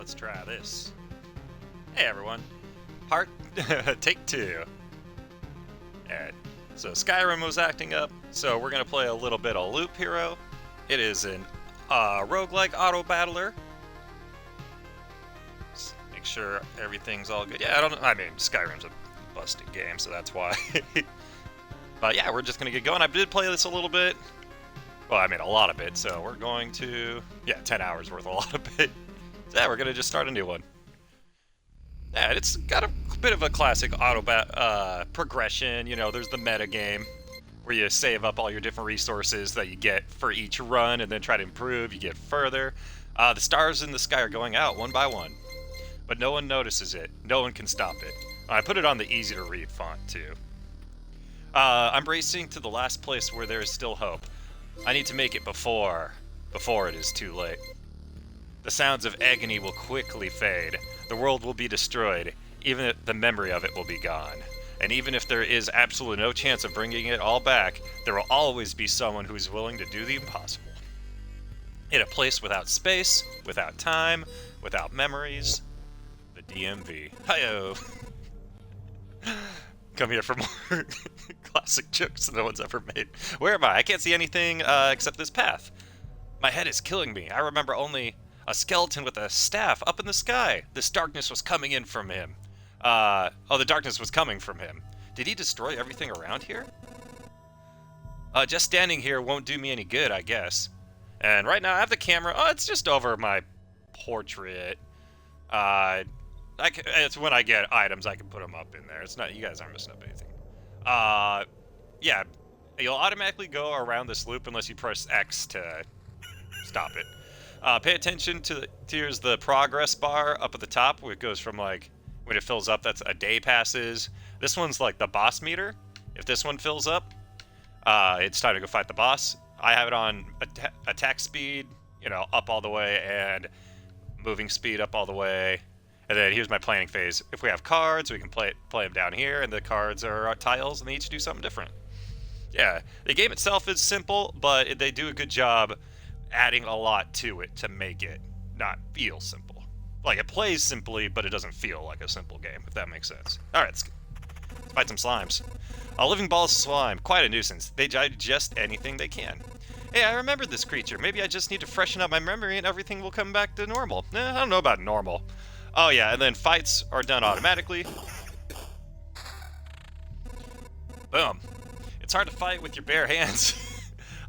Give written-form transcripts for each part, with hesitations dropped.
let's try this. Hey everyone, part take 2. Alright, so Skyrim was acting up, so we're gonna play a little bit of Loop Hero. It is an roguelike auto-battler. Make sure everything's all good. Yeah, I mean, Skyrim's a busted game, so that's why. But yeah, we're just gonna get going. I did play this a little bit. Well, I mean, a lot of it, so we're going to... Yeah, 10 hours worth, a lot of it. So yeah, we're gonna just start a new one. Yeah, it's got a bit of a classic progression. You know, there's the meta game, where you save up all your different resources that you get for each run, and then try to improve, you get further. The stars in the sky are going out one by one, but no one notices it. No one can stop it. I put it on the easy-to-read font, too. I'm racing to the last place where there is still hope. I need to make it before it is too late. The sounds of agony will quickly fade. The world will be destroyed. Even if the memory of it will be gone. And even if there is absolutely no chance of bringing it all back, there will always be someone who is willing to do the impossible. In a place without space, without time, without memories, the DMV. Hi-yo! Come here for more classic jokes no one's ever made. Where am I? I can't see anything except this path. My head is killing me. I remember only a skeleton with a staff up in the sky. This darkness was coming in from him. The darkness was coming from him. Did he destroy everything around here? Just standing here won't do me any good, I guess. And right now I have the camera. Oh, it's just over my portrait. It's when I get items, I can put them up in there. It's not, you guys aren't missing up anything. Yeah, you'll automatically go around this loop unless you press X to stop it. Pay attention to here's the progress bar up at the top, where it goes from like, when it fills up, that's a day passes. This one's like the boss meter. If this one fills up, it's time to go fight the boss. I have it on attack speed, you know, up all the way, and moving speed up all the way. And then here's my planning phase. If we have cards, we can play them down here, and the cards are tiles, and they each do something different. Yeah, the game itself is simple, but they do a good job adding a lot to it to make it not feel simple. Like, it plays simply, but it doesn't feel like a simple game, if that makes sense. Alright, let's fight some slimes. A living ball of slime, quite a nuisance. They digest anything they can. Hey, I remember this creature. Maybe I just need to freshen up my memory and everything will come back to normal. I don't know about normal. Oh yeah, and then fights are done automatically. Boom. It's hard to fight with your bare hands.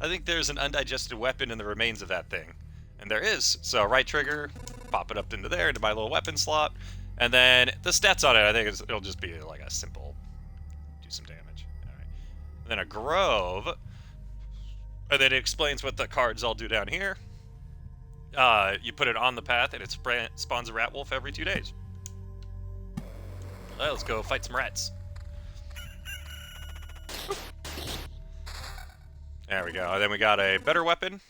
I think there's an undigested weapon in the remains of that thing. And there is. So right trigger, pop it up into there, into my little weapon slot. And then the stats on it, I think it'll just be like a simple, do some damage. Alright. And then a grove. And then it explains what the cards all do down here. You put it on the path, and it spawns a rat wolf every 2 days. Alright, let's go fight some rats. There we go. And then we got a better weapon.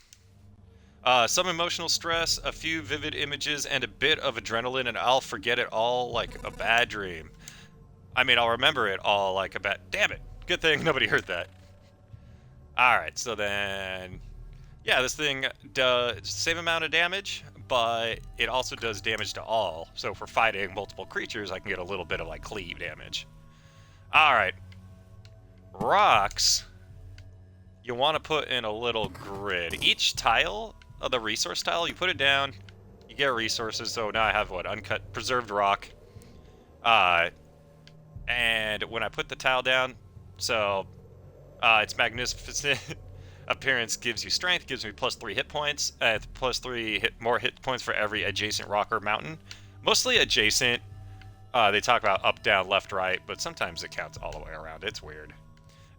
Some emotional stress, a few vivid images, and a bit of adrenaline, and I'll forget it all like a bad dream. I mean, I'll remember it all like a bad... Damn it! Good thing nobody heard that. Alright, so then... Yeah, this thing does the same amount of damage, but it also does damage to all. So if we're fighting multiple creatures, I can get a little bit of, like, cleave damage. Alright. Rocks, you want to put in a little grid. Each tile of the resource tile, you put it down, you get resources. So now I have, what, uncut, preserved rock. And when I put the tile down, so it's magnificent. Appearance gives you strength, gives me +3 hit points, +3 more hit points for every adjacent rock or mountain. Mostly adjacent. They talk about up, down, left, right, but sometimes it counts all the way around. It's weird.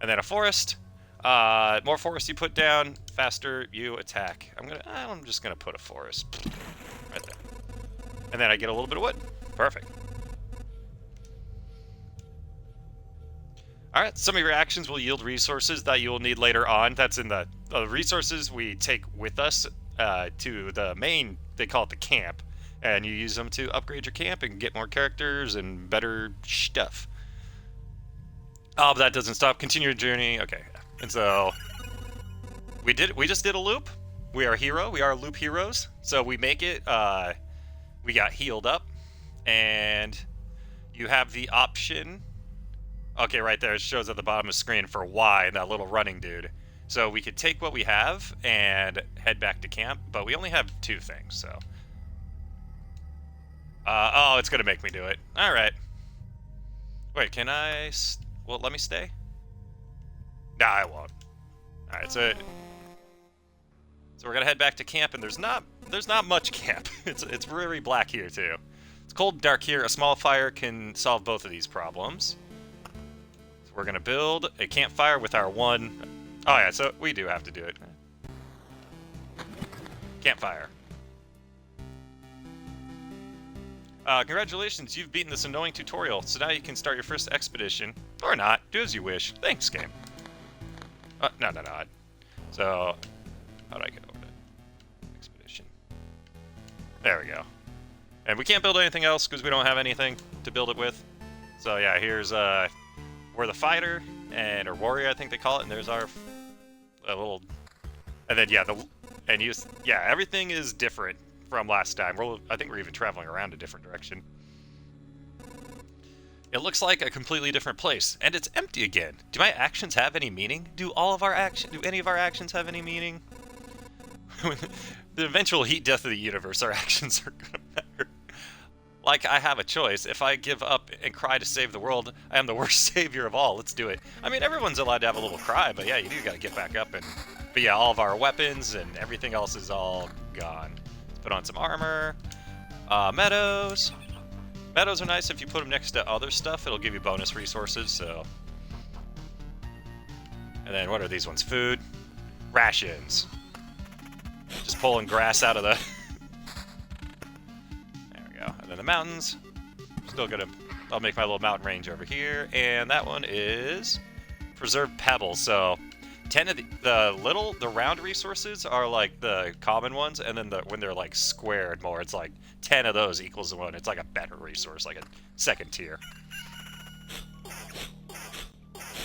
And then a forest. More forest you put down, faster you attack. I'm just gonna put a forest right there. And then I get a little bit of wood. Perfect. Alright, some of your actions will yield resources that you will need later on. That's in the resources we take with us to the main, they call it the camp. And you use them to upgrade your camp and get more characters and better stuff. Oh, but that doesn't stop. Continue your journey. Okay. And so, we just did a loop. We are a hero. We are loop heroes. So we make it, we got healed up, and you have the option. Okay, right there, it shows at the bottom of the screen for Y, that little running dude. So we could take what we have and head back to camp, but we only have 2 things, so. Oh, it's gonna make me do it. All right. Wait, can I? Well, let me stay. Nah, I won't. All right, so we're gonna head back to camp, and there's not much camp. It's very black here too. It's cold and dark here. A small fire can solve both of these problems. So we're gonna build a campfire with our one. Oh yeah, so we do have to do it. Campfire. Congratulations, you've beaten this annoying tutorial, so now you can start your first expedition. Or not, do as you wish. Thanks, game. No. So, how do I get over to expedition? There we go. And we can't build anything else because we don't have anything to build it with. So yeah, here's, we're the fighter, or warrior, I think they call it, and there's our little... And then, yeah, everything is different from last time. I think we're even traveling around a different direction. It looks like a completely different place, and it's empty again. Do my actions have any meaning? Do any of our actions have any meaning? The eventual heat death of the universe, our actions are gonna matter. Like I have a choice. If I give up and cry to save the world, I am the worst savior of all. Let's do it. I mean, everyone's allowed to have a little cry, but yeah, you do gotta get back up and... But yeah, all of our weapons and everything else is all gone. Put on some armor. Meadows. Meadows are nice if you put them next to other stuff. It'll give you bonus resources, so... And then what are these ones? Food. Rations. Just pulling grass out of the... There we go. And then the mountains. Still gonna... I'll make my little mountain range over here. And that one is... Preserved pebbles, so... 10 of the round resources are like the common ones, and then when they're like squared more, it's like 10 of those equals 1. It's like a better resource, like a second tier.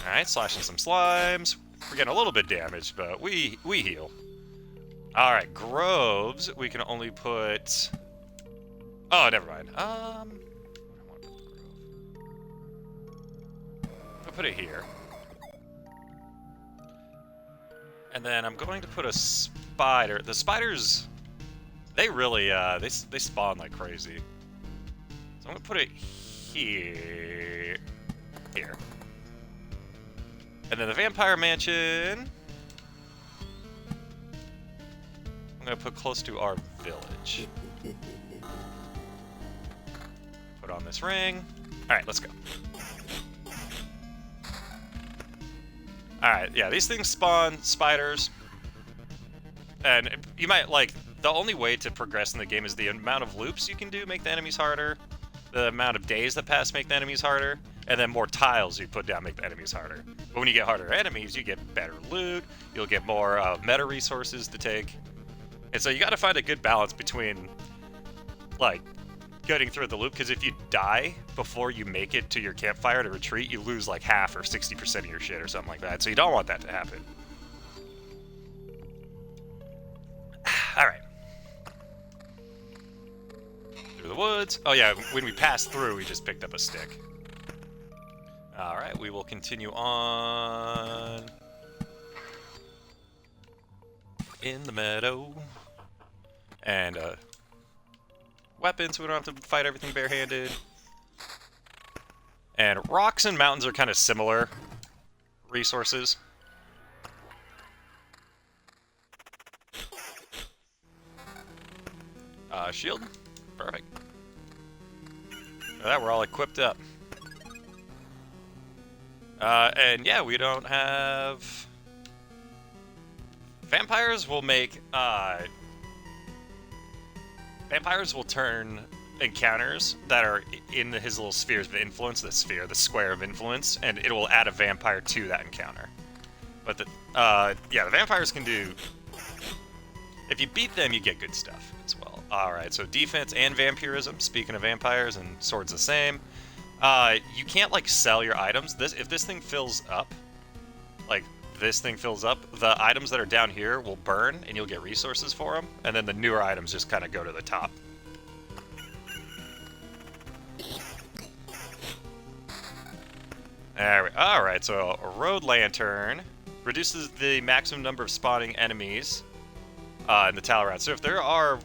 Alright, slashing some slimes. We're getting a little bit damaged, but we heal. Alright, groves, we can only put... Oh, never mind. I'll put it here. And then I'm going to put a spider. The spiders, they really, they spawn like crazy. So I'm going to put it here. And then the vampire mansion, I'm going to put close to our village. Put on this ring. All right, let's go. Alright, yeah, these things spawn spiders. And you might, like, the only way to progress in the game is the amount of loops you can do make the enemies harder, the amount of days that pass make the enemies harder, and then more tiles you put down make the enemies harder. But when you get harder enemies, you get better loot, you'll get more meta resources to take. And so you gotta find a good balance between, like, getting through the loop, because if you die before you make it to your campfire to retreat, you lose like half or 60% of your shit or something like that. So you don't want that to happen. Alright. Through the woods. Oh yeah, when we passed through, we just picked up a stick. Alright, we will continue on in the meadow. And, weapons, so we don't have to fight everything barehanded. And rocks and mountains are kind of similar resources. Shield. Perfect. Now that we're all equipped up. And yeah, we don't have... Vampires will make, Vampires will turn encounters that are in his little spheres of influence, the square of influence, and it will add a vampire to that encounter. But the vampires can do... If you beat them, you get good stuff as well. Alright, so defense and vampirism, speaking of vampires, and swords the same. You can't, like, sell your items. If this thing fills up, like, the items that are down here will burn, and you'll get resources for them, and then the newer items just kind of go to the top. Alright, so a road lantern reduces the maximum number of spawning enemies in the tile route. So if there are...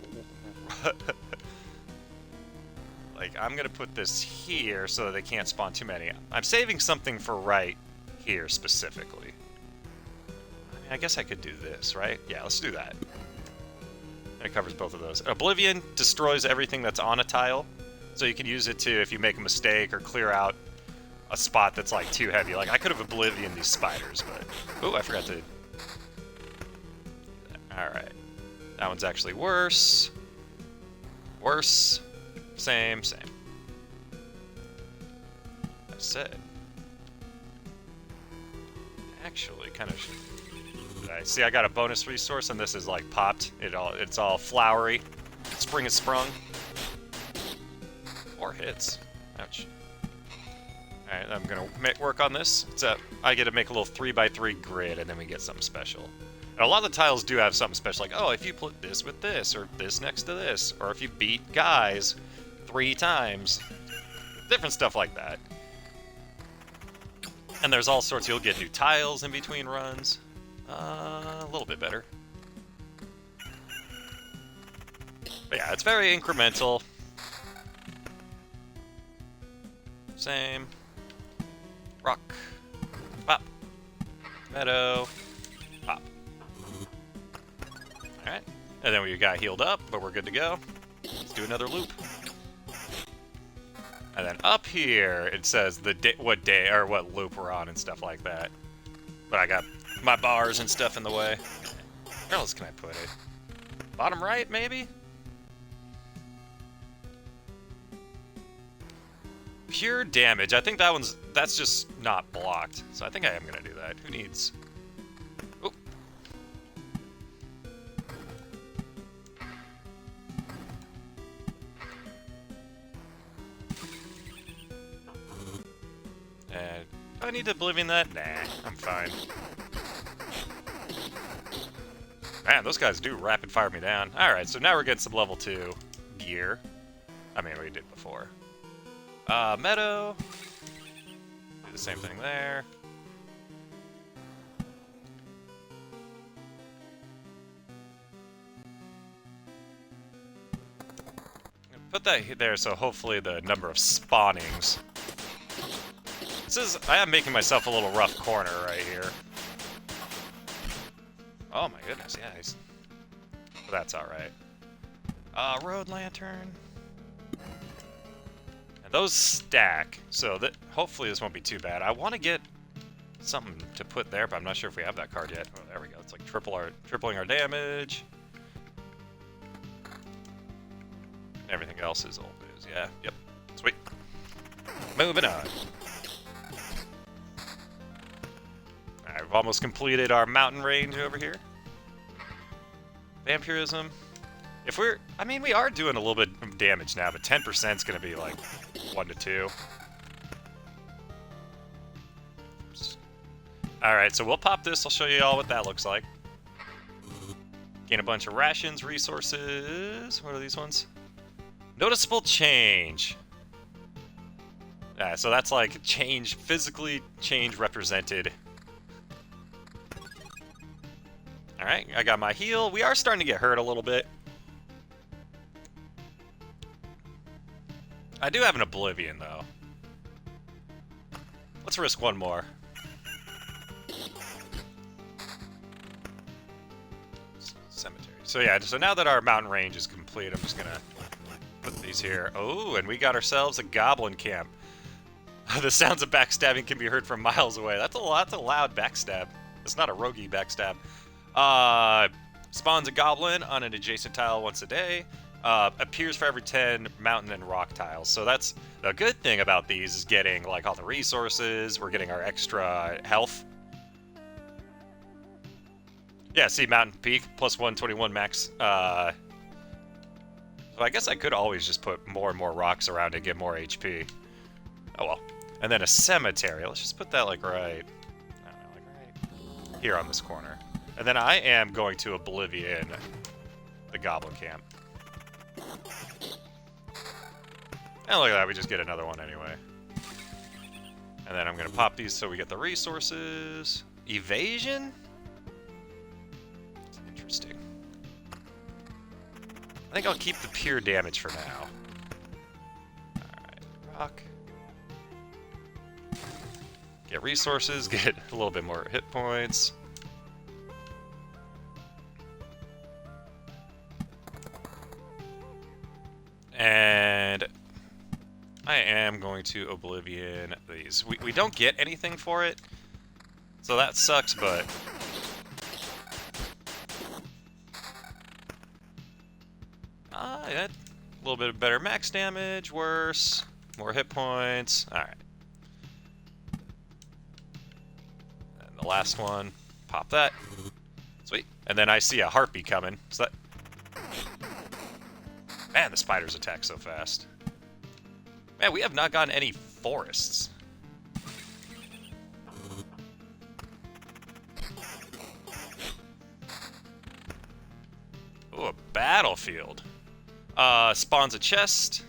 like, I'm going to put this here so that they can't spawn too many. I'm saving something for right here specifically. I mean, I guess I could do this, right? Yeah, let's do that. It covers both of those. Oblivion destroys everything that's on a tile, so you can use it to, if you make a mistake or clear out a spot that's like too heavy. Like, I could have Oblivion these spiders, but... Oh, I forgot to... Alright. That one's actually worse. Worse. Same. I said. Actually, kind of... See, I got a bonus resource, and this is like popped. It's all flowery. Spring has sprung. Or hits. Ouch. Alright, I'm gonna work on this. I get to make a little 3x3 grid, and then we get something special. And a lot of the tiles do have something special, like, oh, if you put this with this, or this next to this, or if you beat guys 3 times. Different stuff like that. And there's all sorts. You'll get new tiles in between runs. A little bit better. But yeah, it's very incremental. Same. Rock. Pop. Meadow. Pop. Alright. And then we got healed up, but we're good to go. Let's do another loop. And then up here, it says what day or what loop we're on and stuff like that. But I got my bars and stuff in the way. Where else can I put it? Bottom right, maybe? Pure damage. I think that's just not blocked. So I think I am gonna do that. Who needs... Oh. And do I need to Oblivion that? Nah, I'm fine. Man, those guys do rapid fire me down. Alright, so now we're getting some level 2 gear. I mean, we did before. Meadow. Do the same thing there. I'm gonna put that there so hopefully the number of spawnings. I am making myself a little rough corner right here. Oh my goodness, yeah. But that's alright. Road lantern. And those stack, so that hopefully this won't be too bad. I want to get something to put there, but I'm not sure if we have that card yet. Oh, there we go. It's like tripling our damage. Everything else is old news. Yeah, yep. Sweet. Moving on. Alright, we've almost completed our mountain range over here. Vampirism. I mean, we are doing a little bit of damage now, but 10% is going to be like 1 to 2. Alright, so we'll pop this. I'll show you all what that looks like. Gain a bunch of rations, resources. What are these ones? Noticeable change. Yeah, so that's like change, physically change represented. Alright, I got my heal. We are starting to get hurt a little bit. I do have an Oblivion, though. Let's risk one more. Cemetery. So yeah, so now that our mountain range is complete, I'm just gonna put these here. Oh, and we got ourselves a goblin camp. The sounds of backstabbing can be heard from miles away. That's a loud backstab. It's not a roguey backstab. Spawns a goblin on an adjacent tile once a day. Appears for every 10 mountain and rock tiles. So that's the good thing about these is getting like all the resources. We're getting our extra health. Yeah, see, mountain peak plus 121 max. So I guess I could always just put more and more rocks around to get more HP. Oh well. And then a cemetery. Let's just put that like right. I don't know, like right here on this corner. And then I am going to Oblivion the goblin camp. And look at that, we just get another one anyway. And then I'm going to pop these so we get the resources. Evasion? Interesting. I think I'll keep the pure damage for now. Alright, rock. Get resources, get a little bit more hit points. And I am going to Oblivion these. We don't get anything for it, so that sucks, but... yeah, a little bit better max damage, worse, more hit points. Alright. And the last one, pop that. Sweet. And then I see a harpy coming. So that... Man, the spiders attack so fast. Man, we have not gotten any forests. Ooh, a battlefield. Spawns a chest.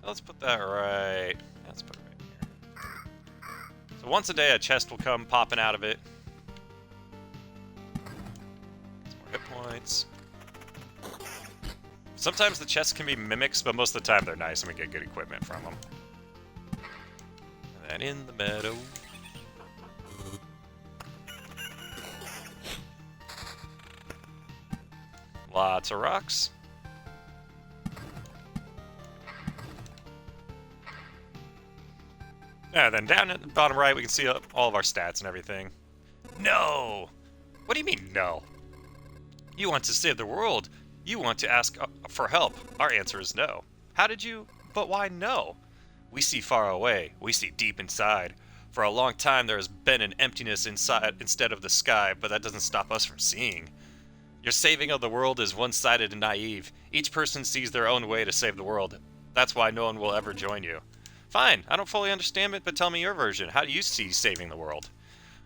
So let's put that right. Let's put it right here. So once a day, a chest will come popping out of it. Some more hit points. Sometimes the chests can be mimics, but most of the time they're nice and we get good equipment from them. And then in the meadow. Lots of rocks. And then down at the bottom right, we can see all of our stats and everything. No! What do you mean, no? You want to save the world. You want to ask for help. Our answer is no. How did you? But why no? We see far away. We see deep inside. For a long time, there has been an emptiness inside instead of the sky, but that doesn't stop us from seeing. Your saving of the world is one-sided and naive. Each person sees their own way to save the world. That's why no one will ever join you. Fine, I don't fully understand it, but tell me your version. How do you see saving the world?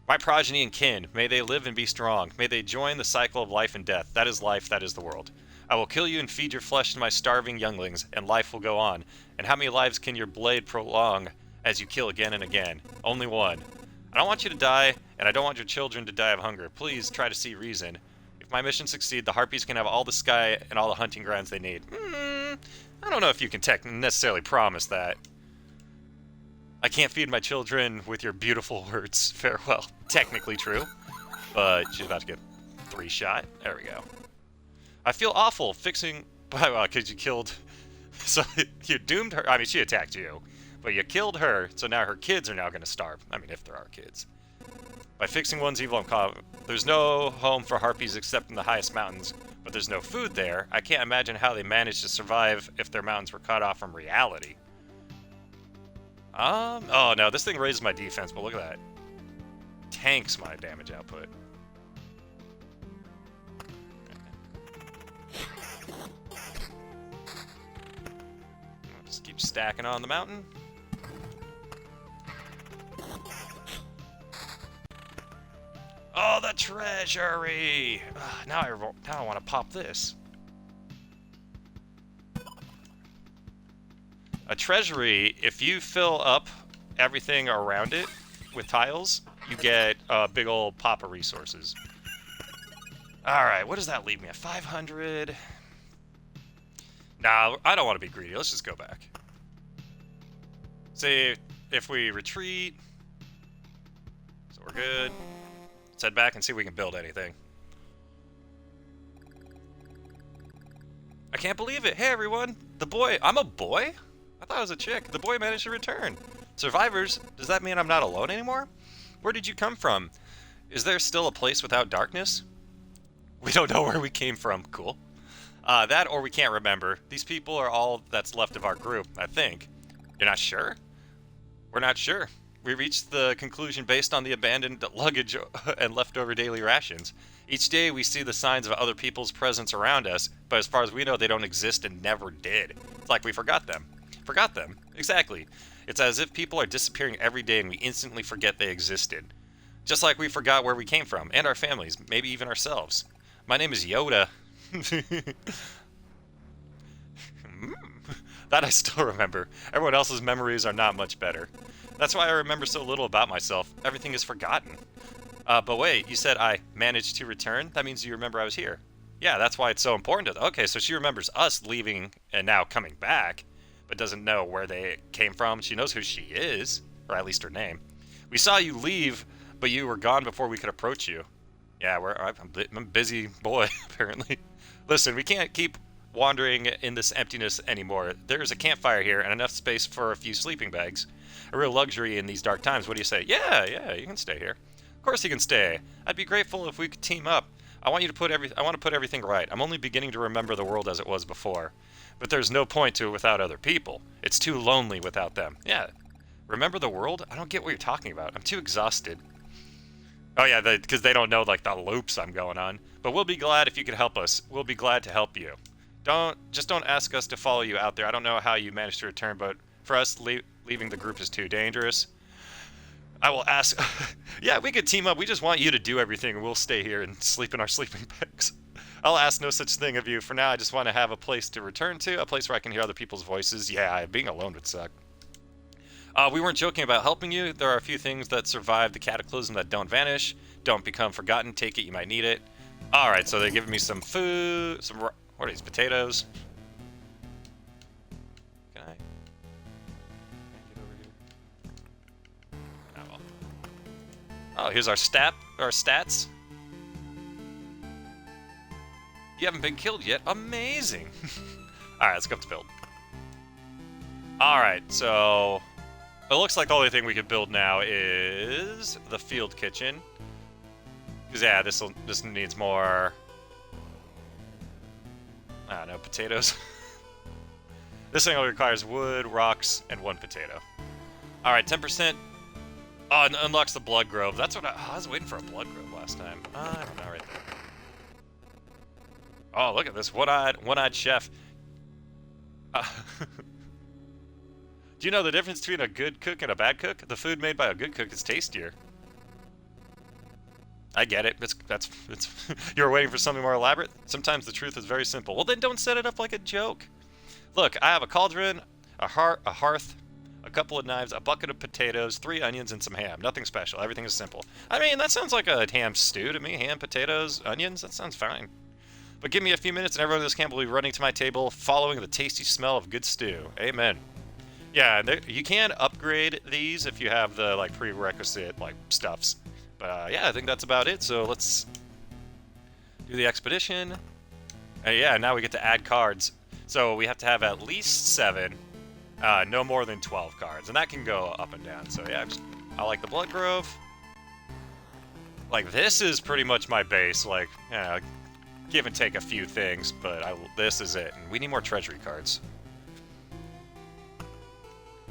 My progeny and kin, may they live and be strong. May they join the cycle of life and death. That is life, that is the world. I will kill you and feed your flesh to my starving younglings, and life will go on. And how many lives can your blade prolong as you kill again and again? Only one. I don't want you to die, and I don't want your children to die of hunger. Please try to see reason. If my mission succeeds, the Harpies can have all the sky and all the hunting grounds they need. I don't know if you can necessarily promise that. I can't feed my children with your beautiful words. Farewell. Technically true, but she's about to get 3 shot. There we go. I feel awful fixing... because you killed... So you doomed her... I mean, she attacked you. But you killed her, so now her kids are now going to starve. I mean, if there are kids. By fixing one's evil... There's no home for harpies except in the highest mountains. But there's no food there. I can't imagine how they managed to survive if their mountains were cut off from reality. Oh, no. This thing raises my defense, but look at that. Tanks my damage output. Just keep stacking on the mountain. Oh, the treasury! Now I want to pop this. A treasury, if you fill up everything around it with tiles, you get a big old pop of resources. Alright, what does that leave me at? 500? Nah, I don't want to be greedy. Let's just go back. See, if we retreat... So we're good. Let's head back and see if we can build anything. I can't believe it. Hey, everyone. The boy... I'm a boy? I thought I was a chick. The boy managed to return. Survivors, does that mean I'm not alone anymore? Where did you come from? Is there still a place without darkness? We don't know where we came from. Cool. That or we can't remember. These people are all that's left of our group, I think. You're not sure? We're not sure. We reached the conclusion based on the abandoned luggage and leftover daily rations. Each day we see the signs of other people's presence around us, but as far as we know, they don't exist and never did. It's like we forgot them. Forgot them? Exactly. It's as if people are disappearing every day and we instantly forget they existed. Just like we forgot where we came from, and our families, maybe even ourselves. My name is Yoda. That I still remember. Everyone else's memories are not much better. That's why I remember so little about myself. Everything is forgotten. But wait, you said I managed to return? That means you remember I was here. Yeah, that's why it's so important to... Okay, so she remembers us leaving and now coming back, but doesn't know where they came from. She knows who she is, or at least her name. We saw you leave, but you were gone before we could approach you. Yeah, I'm a busy boy, apparently. Listen, we can't keep wandering in this emptiness anymore. There's a campfire here and enough space for a few sleeping bags. A real luxury in these dark times. What do you say? Yeah, you can stay here. Of course you can stay. I'd be grateful if we could team up. I want to put everything right. I'm only beginning to remember the world as it was before. But there's no point to it without other people. It's too lonely without them. Yeah. Remember the world? I don't get what you're talking about. I'm too exhausted. Oh yeah, because they don't know like the loops I'm going on. But we'll be glad if you could help us. We'll be glad to help you. Just don't ask us to follow you out there. I don't know how you managed to return, but for us, leaving the group is too dangerous. I will ask... Yeah, we could team up. We just want you to do everything, and we'll stay here and sleep in our sleeping bags. I'll ask no such thing of you. For now, I just want to have a place to return to, a place where I can hear other people's voices. Yeah, being alone would suck. We weren't joking about helping you. There are a few things that survive the cataclysm that don't vanish, don't become forgotten. Take it, you might need it. Alright, so they're giving me some food, what are these, potatoes? Can I get over here? Oh, well. Oh, here's our stats. You haven't been killed yet. Amazing. Alright, let's go up to build. Alright, so it looks like the only thing we could build now is the field kitchen. Because, yeah, this needs more... I don't know, potatoes. This thing only requires wood, rocks, and 1 potato. Alright, 10%. Oh, it unlocks the blood grove. That's what I was waiting for a blood grove last time. I don't know, right there. Oh, look at this one-eyed chef. Do you know the difference between a good cook and a bad cook? The food made by a good cook is tastier. I get it. You were waiting for something more elaborate? Sometimes the truth is very simple. Well, then don't set it up like a joke. Look, I have a cauldron, a hearth, a couple of knives, a bucket of potatoes, 3 onions, and some ham. Nothing special. Everything is simple. I mean, that sounds like a ham stew to me. Ham, potatoes, onions. That sounds fine. But give me a few minutes and everyone in this camp will be running to my table, following the tasty smell of good stew. Amen. Yeah, you can upgrade these if you have the like prerequisite like stuffs. But yeah, I think that's about it. So let's do the expedition. Yeah, now we get to add cards. So we have to have at least 7, no more than 12 cards, and that can go up and down. So yeah, I like the Blood Grove. Like this is pretty much my base. Like, give and take a few things, but this is it. And we need more treasury cards.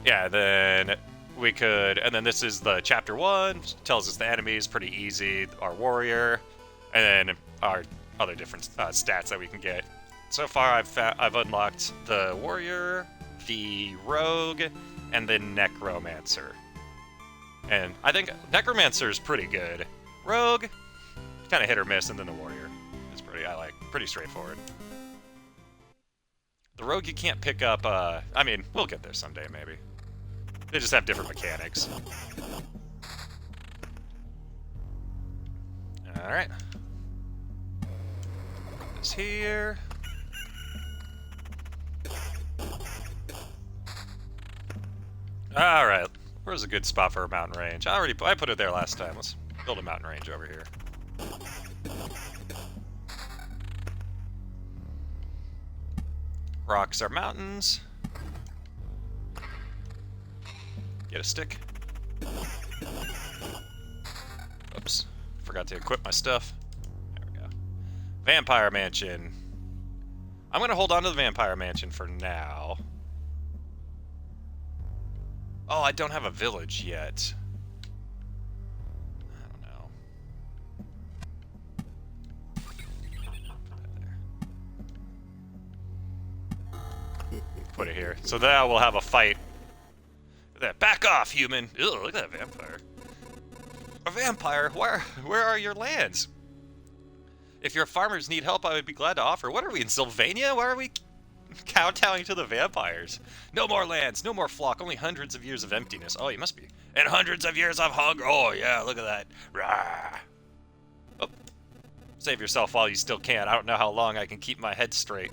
Yeah, then we could, and then this is the chapter 1, tells us the enemies, pretty easy, our warrior, and then our other different stats that we can get. So far I've unlocked the warrior, the rogue, and the necromancer. And I think necromancer is pretty good. Rogue, kind of hit or miss, and then the warrior is pretty straightforward. The rogue you can't pick up, I mean, we'll get there someday maybe. They just have different mechanics. Alright. Put this here. Alright. Where's a good spot for a mountain range? I put it there last time. Let's build a mountain range over here. Rocks are mountains. Get a stick. Oops. Forgot to equip my stuff. There we go. Vampire Mansion. I'm going to hold on to the Vampire Mansion for now. Oh, I don't have a village yet. I don't know. Put it here. So now we'll have a fight. Back off, human! Ew, look at that vampire. A vampire? Where are your lands? If your farmers need help, I would be glad to offer. What are we, in Sylvania? Why are we... Kowtowing to the vampires. No more lands, no more flock, only hundreds of years of emptiness. Oh, you must be. And hundreds of years of hunger. Oh, yeah, look at that. Rah. Oh. Save yourself while you still can. I don't know how long I can keep my head straight.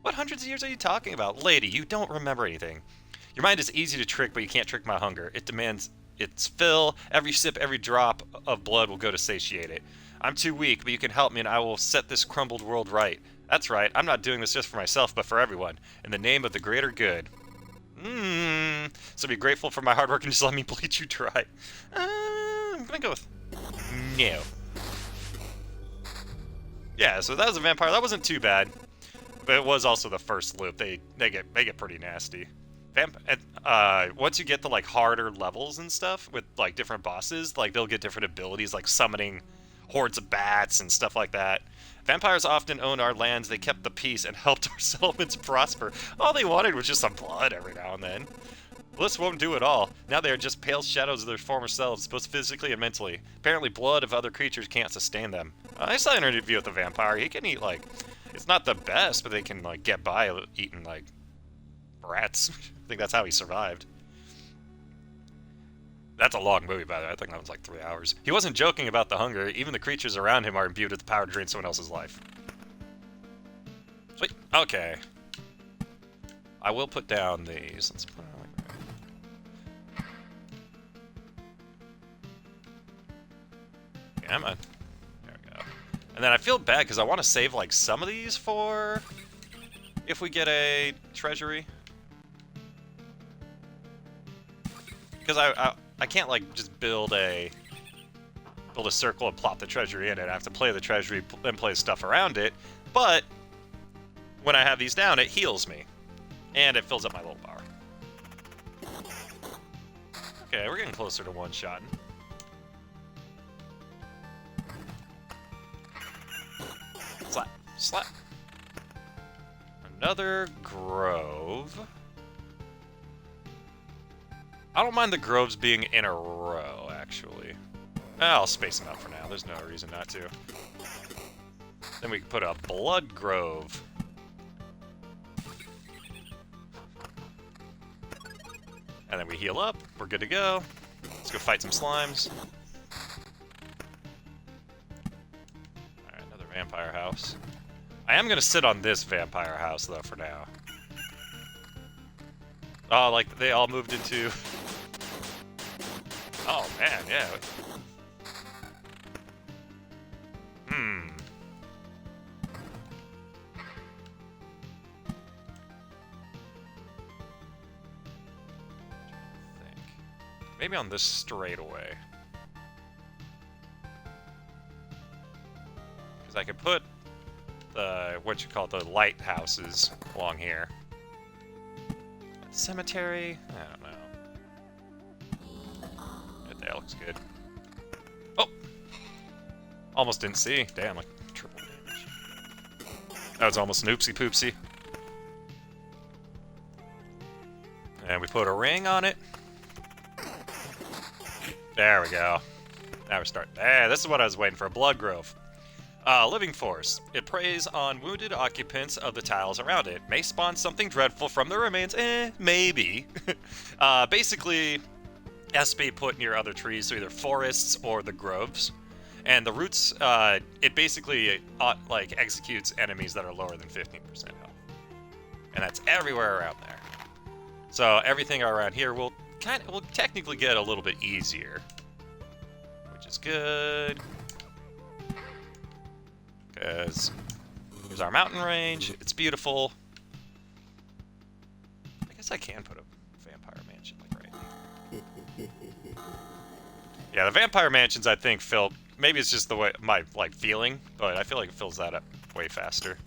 What hundreds of years are you talking about? Lady, you don't remember anything. Your mind is easy to trick, but you can't trick my hunger. It demands its fill. Every sip, every drop of blood will go to satiate it. I'm too weak, but you can help me and I will set this crumbled world right. That's right, I'm not doing this just for myself, but for everyone. In the name of the greater good. So be grateful for my hard work and just let me bleed you dry. I'm gonna go with no. Yeah, so that was a vampire. That wasn't too bad, but it was also the first loop. They get pretty nasty. Once you get to like harder levels and stuff with like different bosses, like they'll get different abilities, like summoning hordes of bats and stuff like that. Vampires often owned our lands. They kept the peace and helped our settlements prosper. All they wanted was just some blood every now and then. Bliss won't do it all. Now they are just pale shadows of their former selves, both physically and mentally. Apparently blood of other creatures can't sustain them. I saw an interview with the vampire. He can eat, like, it's not the best, but they can, like, get by eating, like, rats. I think that's how he survived. That's a long movie, by the way. I think that was like 3 hours. He wasn't joking about the hunger. Even the creatures around him are imbued with the power to drain someone else's life. Sweet. Okay. I will put down these. Let's put it like that. Come on. There we go. And then I feel bad because I want to save like some of these for if we get a treasury. Because I can't like just build a circle and plop the treasury in it. I have to play the treasury and play stuff around it. But when I have these down, it heals me, and it fills up my little bar. Okay, we're getting closer to one-shotting. Slap, slap. Another grove. I don't mind the groves being in a row, actually. I'll space them out for now. There's no reason not to. Then we can put a blood grove. And then we heal up. We're good to go. Let's go fight some slimes. Alright, another vampire house. I am going to sit on this vampire house, though, for now. Oh, like, they all moved into... Oh, man, yeah. Maybe on this straightaway. Because I could put the, what you call it, the lighthouses along here. Cemetery? I don't know. That looks good. Oh! Almost didn't see. Damn, like triple damage. That was almost an oopsie poopsie. And we put a ring on it. There we go. Now we're starting. This is what I was waiting for. A blood grove. Living force. It preys on wounded occupants of the tiles around it. May spawn something dreadful from the remains. Maybe. Basically, SB put near other trees, so either forests or the groves. And the roots, it basically like executes enemies that are lower than 15% health. And that's everywhere around there. So everything around here will technically get a little bit easier, which is good. Because here's our mountain range. It's beautiful. I guess I can put a vampire mansion like right here. Yeah, the vampire mansions I think fill. Maybe it's just the way my like feeling, but I feel like it fills that up way faster.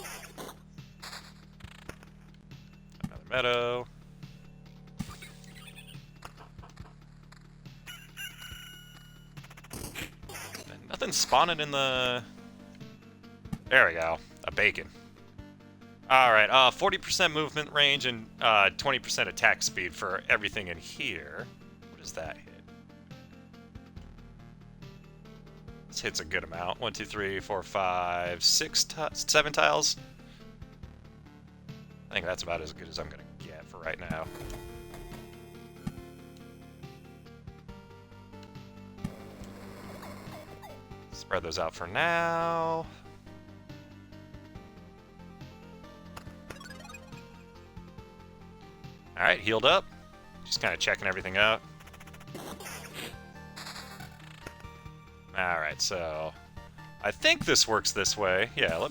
Another meadow. Nothing spawning in the... There we go. A bacon. Alright, 40% movement range and 20% attack speed for everything in here. What does that hit? This hits a good amount. 1, 2, 3, 4, 5, 6, 7 tiles. I think that's about as good as I'm gonna get for right now. Spread those out for now. Alright, healed up. Just kind of checking everything out. Alright, so I think this works this way. Yeah,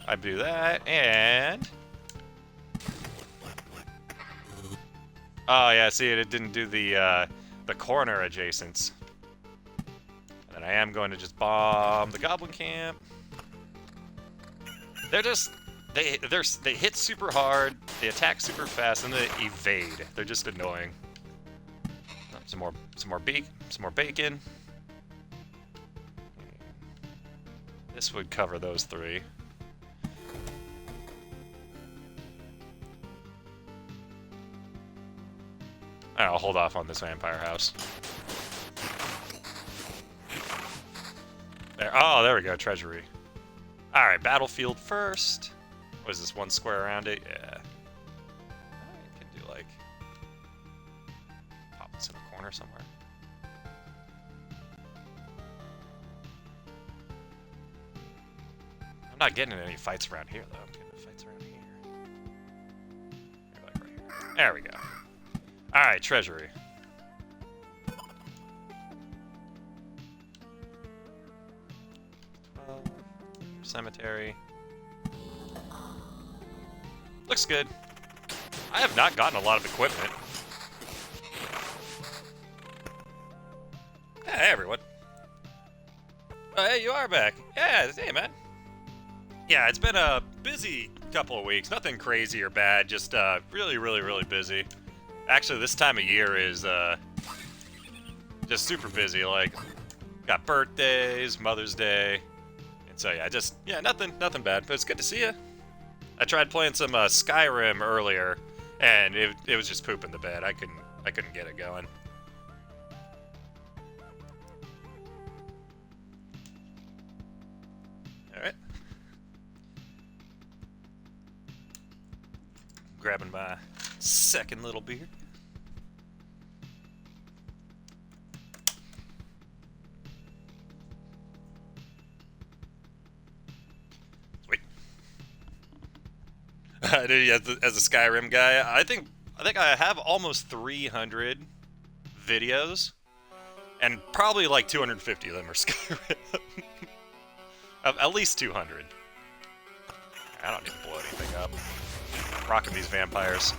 I do that, and... Oh, yeah, see, it didn't do the corner adjacents. And I am going to just bomb the goblin camp. They're just... They hit super hard, they attack super fast, and they evade. They're just annoying. Oh, some more bacon. This would cover those three. I'll hold off on this vampire house. There. Oh, there we go, treasury. Alright, battlefield first. What is this, one square around it? Yeah. I can do, like... pop this in a corner somewhere. I'm not getting in any fights around here, though. I'm getting in fights around here. Maybe, like, right here. There we go. Alright, treasury. Cemetery. Looks good. I have not gotten a lot of equipment. Hey, everyone. Oh, hey, you are back. Yeah, hey, man. Yeah, it's been a busy couple of weeks. Nothing crazy or bad, just really, really, really busy. Actually, this time of year is just super busy. Like, got birthdays, Mother's Day. So yeah, nothing bad, but it's good to see you. I tried playing some Skyrim earlier, and it was just pooping the bed. I couldn't get it going. All right. Grabbing my second little beer. As a Skyrim guy, I think I have almost 300 videos, and probably like 250 of them are Skyrim. At least 200. I don't need to blow anything up. Rocking these vampires.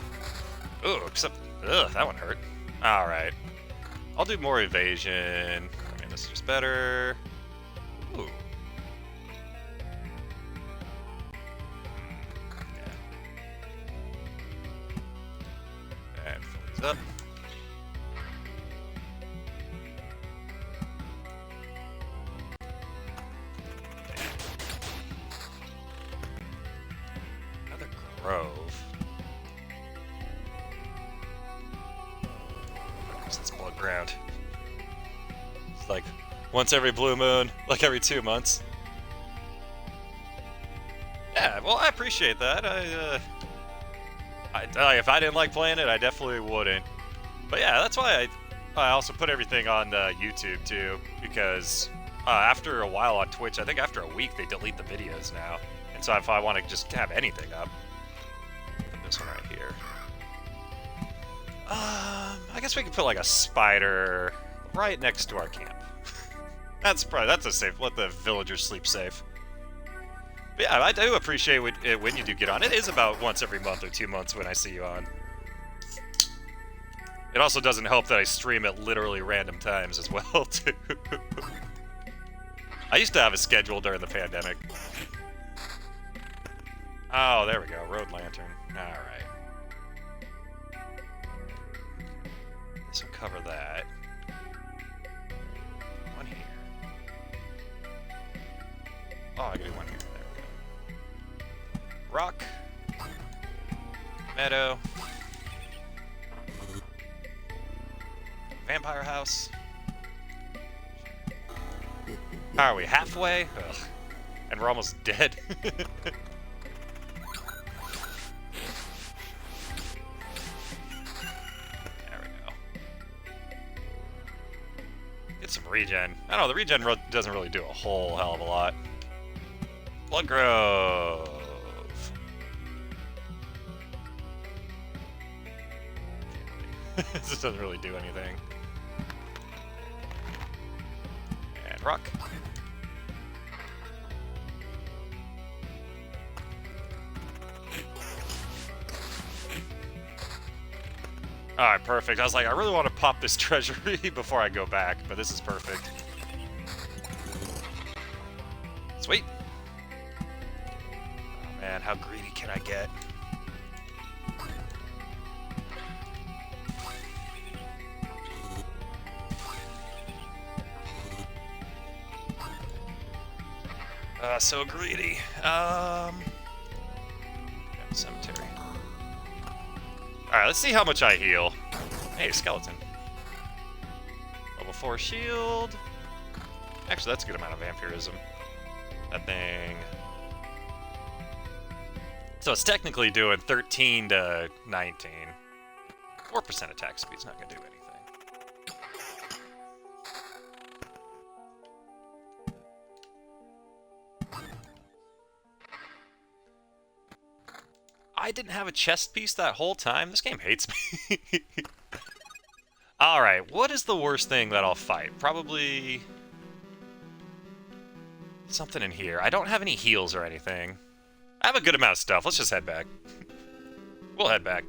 Ooh, except that one hurt. All right, I'll do more evasion. I mean, this is just better. Ooh. Up. Another grove. It's blood ground. It's like once every blue moon, like every 2 months. Yeah, well, I appreciate that. If I didn't like playing it, I definitely wouldn't. But yeah, that's why I also put everything on YouTube too, because after a while on Twitch, I think after a week they delete the videos now. And so if I want to just have anything up, put this one right here. I guess we could put like a spider right next to our camp. That's a safe. Let the villagers sleep safe. But yeah, I do appreciate it when you do get on. It is about once every month or 2 months when I see you on. It also doesn't help that I stream at literally random times as well, too. I used to have a schedule during the pandemic. Oh, there we go. Road lantern. Alright. This will cover that. One here. Oh, I can do one here. Rock, meadow, vampire house. Are we halfway? Ugh. And we're almost dead. regen. I don't know, the regen doesn't really do a whole hell of a lot. Blood Grove. This doesn't really do anything. And rock. Alright, perfect. I was like, I really want to pop this treasury before I go back, but this is perfect. Sweet. Oh man, how greedy can I get? So greedy. Cemetery. Alright, let's see how much I heal. Hey, skeleton. Level 4 shield. Actually, that's a good amount of vampirism. That thing. So it's technically doing 13 to 19. 4% attack speed's not going to do anything. I didn't have a chest piece that whole time? This game hates me. Alright, what is the worst thing that I'll fight? Probably something in here. I don't have any heals or anything. I have a good amount of stuff. Let's just head back. We'll head back.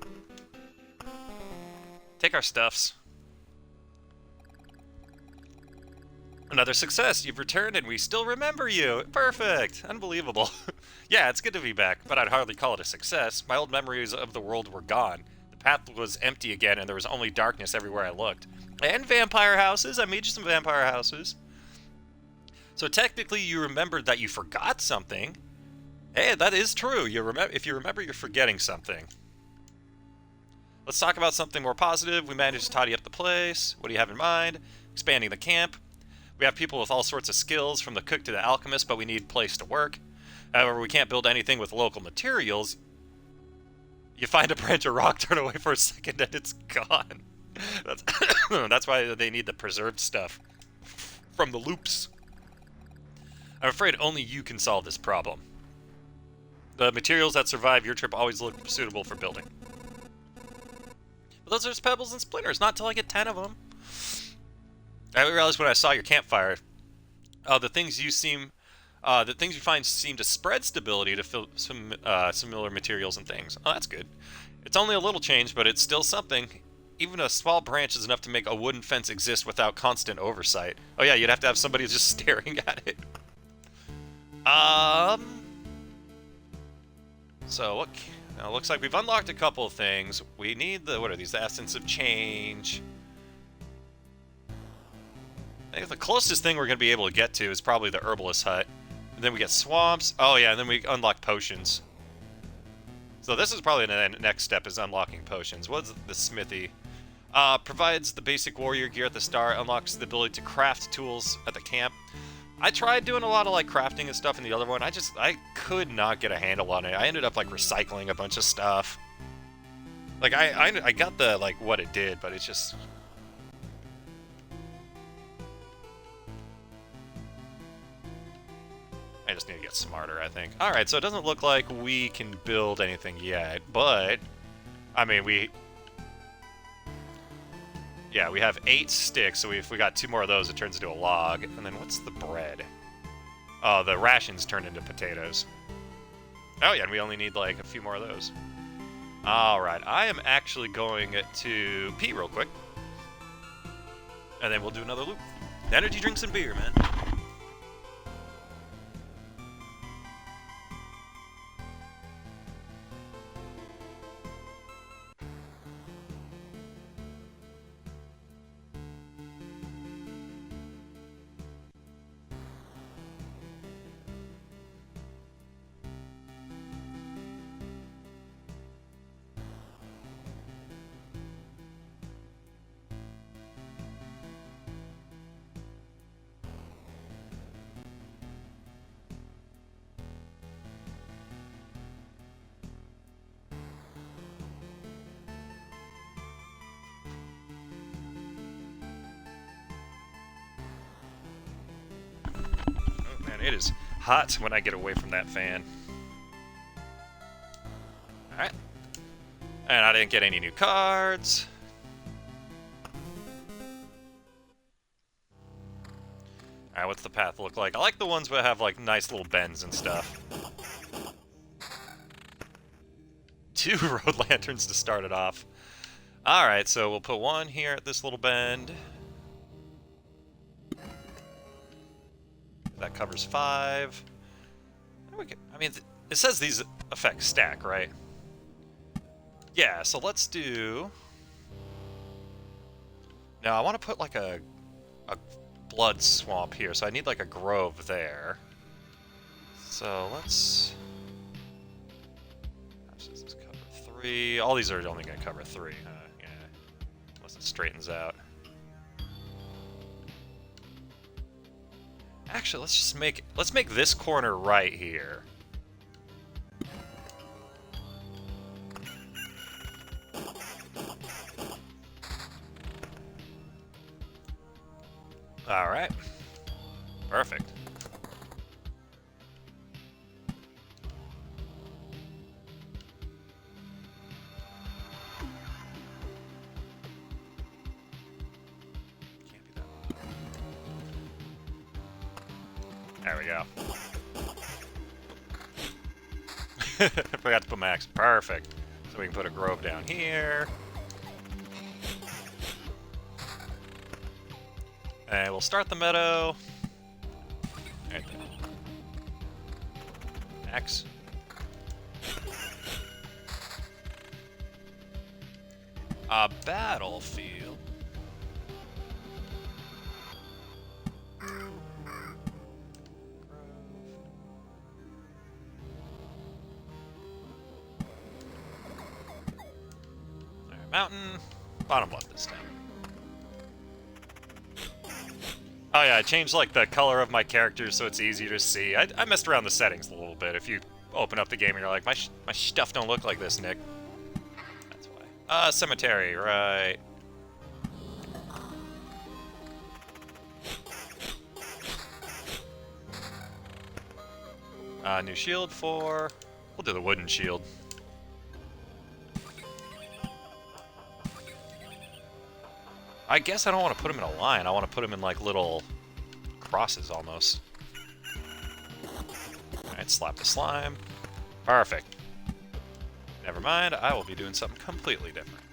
Take our stuffs. Another success. You've returned and we still remember you. Perfect. Unbelievable. Yeah, it's good to be back, but I'd hardly call it a success. My old memories of the world were gone. The path was empty again and there was only darkness everywhere I looked. And vampire houses. I made you some vampire houses. So technically you remembered that you forgot something. Hey, that is true. If you remember, you're forgetting something. Let's talk about something more positive. We managed to tidy up the place. What do you have in mind? Expanding the camp. We have people with all sorts of skills, from the cook to the alchemist, but we need a place to work. However, we can't build anything with local materials. You find a branch of rock, turn away for a second, and it's gone. That's why they need the preserved stuff from the loops. I'm afraid only you can solve this problem. The materials that survive your trip always look suitable for building. But those are just pebbles and splinters, not until I get 10 of them. I realized when I saw your campfire, the things you find seem to spread stability to some similar materials and things. Oh, that's good. It's only a little change, but it's still something. Even a small branch is enough to make a wooden fence exist without constant oversight. Oh yeah, you'd have to have somebody just staring at it. So what? Now, it looks like we've unlocked a couple of things. We need what are these? The Essence of Change. I think the closest thing we're going to be able to get to is probably the Herbalist Hut. And then we get Swamps. Oh yeah, and then we unlock Potions. So this is probably the next step, is unlocking Potions. What's the Smithy? Provides the basic warrior gear at the start. Unlocks the ability to craft tools at the camp. I tried doing a lot of like crafting and stuff in the other one. I could not get a handle on it. I ended up like recycling a bunch of stuff. Like I got the like what it did, but it's just... I just need to get smarter, I think. Alright, so it doesn't look like we can build anything yet, but... I mean, yeah, we have 8 sticks, so if we got 2 more of those, it turns into a log. And then what's the bread? Oh, the rations turn into potatoes. Oh yeah, and we only need like a few more of those. Alright, I am actually going to pee real quick. And then we'll do another loop. Energy drinks and beer, man. man, it is hot when I get away from that fan. Alright. And I didn't get any new cards. Alright, what's the path look like? I like the ones that have, like, nice little bends and stuff. 2 road lanterns to start it off. Alright, so we'll put 1 here at this little bend. That covers 5. I mean, it says these effects stack, right? Yeah, so let's do... Now, I want to put, like, a blood swamp here, so I need, like, a grove there. So, let's... How much does this cover? 3. All these are only going to cover 3, huh? Yeah. Unless it straightens out. Actually, let's just make... Let's make this corner right here. Alright. Perfect. Can't be that loud. There we go. Forgot to put my axe. Perfect. So we can put a grove down here. And we'll start the meadow. Right there. Axe. A battlefield. Alright, mountain. Bottom left this time. Oh yeah, I changed like the color of my characters so it's easier to see. I messed around the settings a little bit. If you open up the game and you're like, my stuff don't look like this, Nick. That's why. Cemetery, right. New shield 4. We'll do the wooden shield. I guess I don't want to put them in a line. I want to put them in like little crosses almost. Alright, slap the slime. Perfect. Never mind, I will be doing something completely different.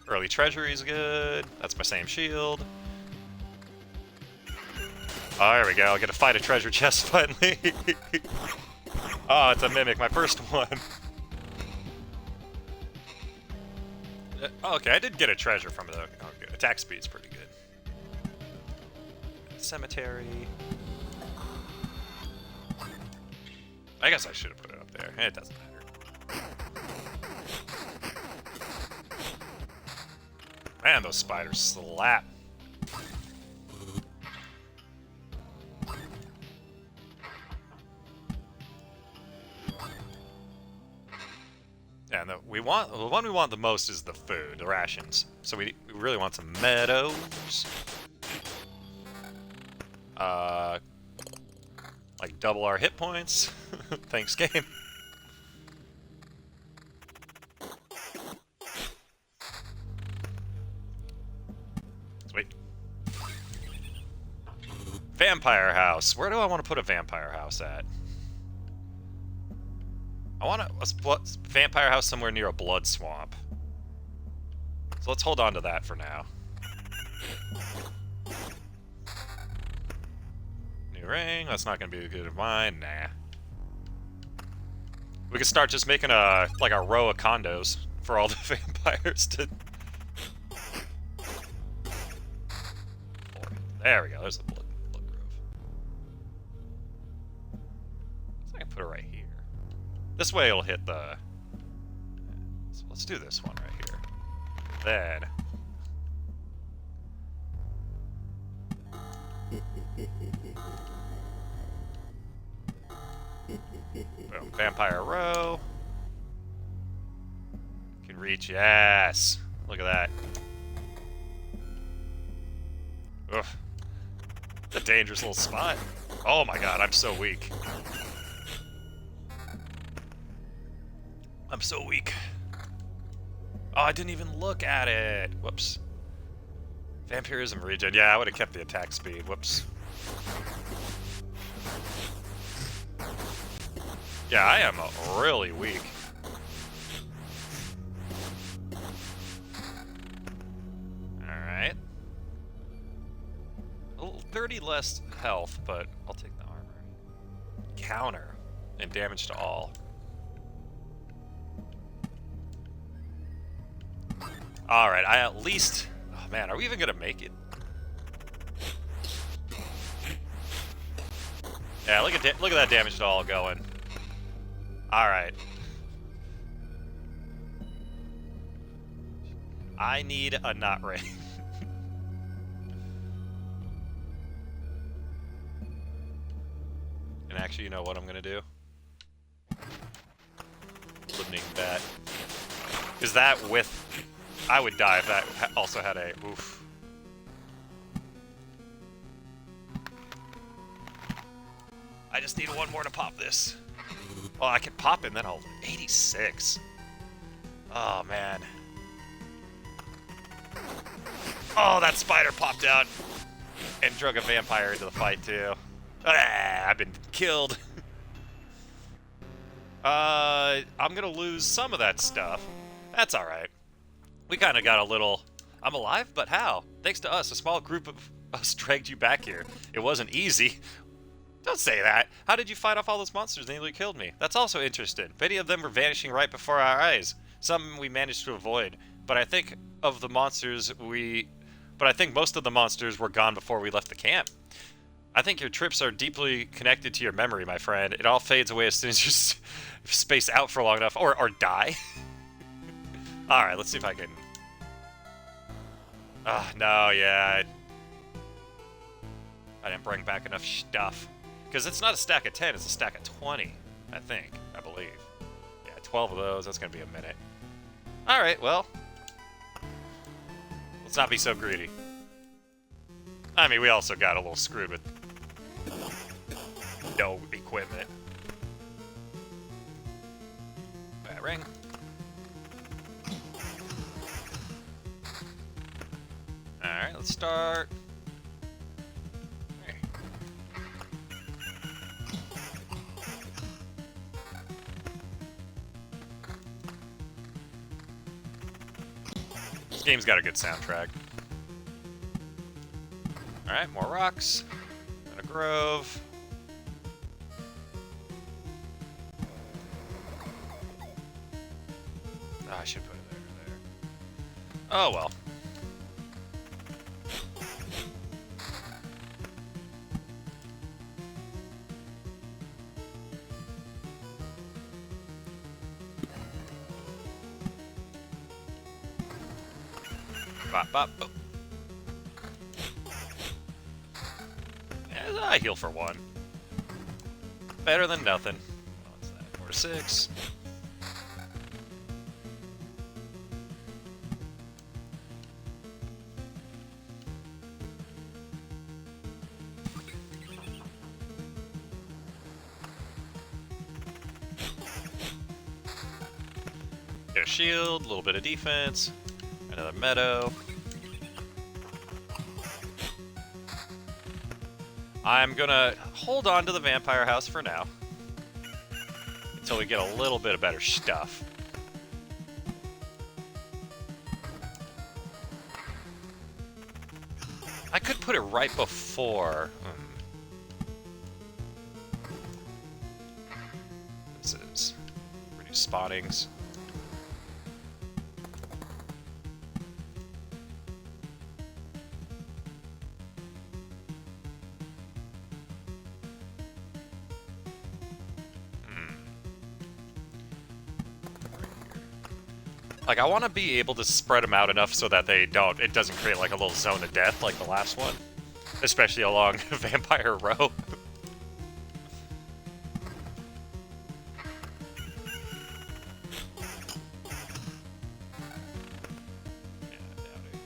Early treasury is good. That's my same shield. Oh, there we go. I get to fight a treasure chest finally. Oh, it's a mimic, my first one. Okay, I did get a treasure from it. Oh, good. Attack speed's pretty good. Cemetery. I guess I should have put it up there. It doesn't matter. Man, those spiders slap. Yeah, the one we want the most is the food, the rations. So we really want some meadows. Like double our hit points. Thanks, game. Sweet. Vampire house. Where do I want to put a vampire house at? I want a vampire house somewhere near a blood swamp. So let's hold on to that for now. New ring. That's not going to be a good of mine. Nah. We could start just making like a row of condos for all the vampires to... There we go. There's the blood grove. So I can put it right here. This way it'll hit the... So let's do this one right here. Then... Boom. Vampire row. Can reach, yes! Look at that. Ugh. It's a dangerous little spot. Oh my god, I'm so weak. I'm so weak. Oh, I didn't even look at it. Whoops. Vampirism regen. Yeah, I would have kept the attack speed. Whoops. Yeah, I am really weak. Alright. A little 30 less health, but I'll take the armor. Counter. And damage to all. Alright, I at least... Oh man, are we even gonna make it? Yeah, look at that damage to all going. Alright. I need a not ring. And actually, you know what I'm gonna do? Eliminate that. Is that with... I would die if that also had a... Oof. I just need one more to pop this. Well, I can pop it and then I'll... 86. Oh, man. Oh, that spider popped out and drug a vampire into the fight, too. Ah, I've been killed. I'm gonna lose some of that stuff. That's alright. We kind of got a little... I'm alive, but how? Thanks to us, a small group of us dragged you back here. It wasn't easy. Don't say that. How did you fight off all those monsters that nearly killed me? That's also interesting. Many of them were vanishing right before our eyes. Some we managed to avoid. But I think most of the monsters were gone before we left the camp. I think your trips are deeply connected to your memory, my friend. It all fades away as soon as you space out for long enough, or die. Alright, let's see if I can... no, yeah. I didn't bring back enough stuff. Because it's not a stack of 10, it's a stack of 20, I believe. Yeah, 12 of those, that's going to be a minute. Alright, well. Let's not be so greedy. I mean, we also got a little screwed with no equipment. That ring. Alright, let's start. This game's got a good soundtrack. Alright, more rocks. And a grove. Oh, I should put it there. Oh, well. Bop, bop, boop. Yeah, I heal for 1. Better than nothing. What's that? 4 to 6. Get a shield, a little bit of defense. Another meadow. I'm gonna hold on to the vampire house for now. Until we get a little bit of better stuff. I could put it right before. This is reduce spottings. Like, I want to be able to spread them out enough so that it doesn't create like a little zone of death like the last one. Especially along Vampire Row.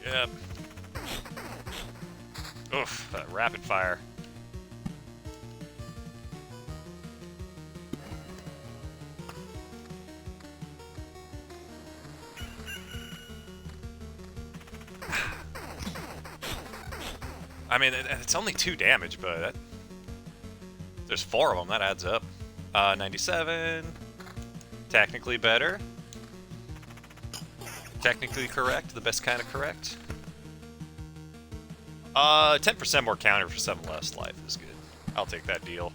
Yep. Oof, that rapid fire. I mean, it's only 2 damage, but there's 4 of them. That adds up. 97. Technically better. Technically correct. The best kind of correct. 10% more counter for 7 less life is good. I'll take that deal.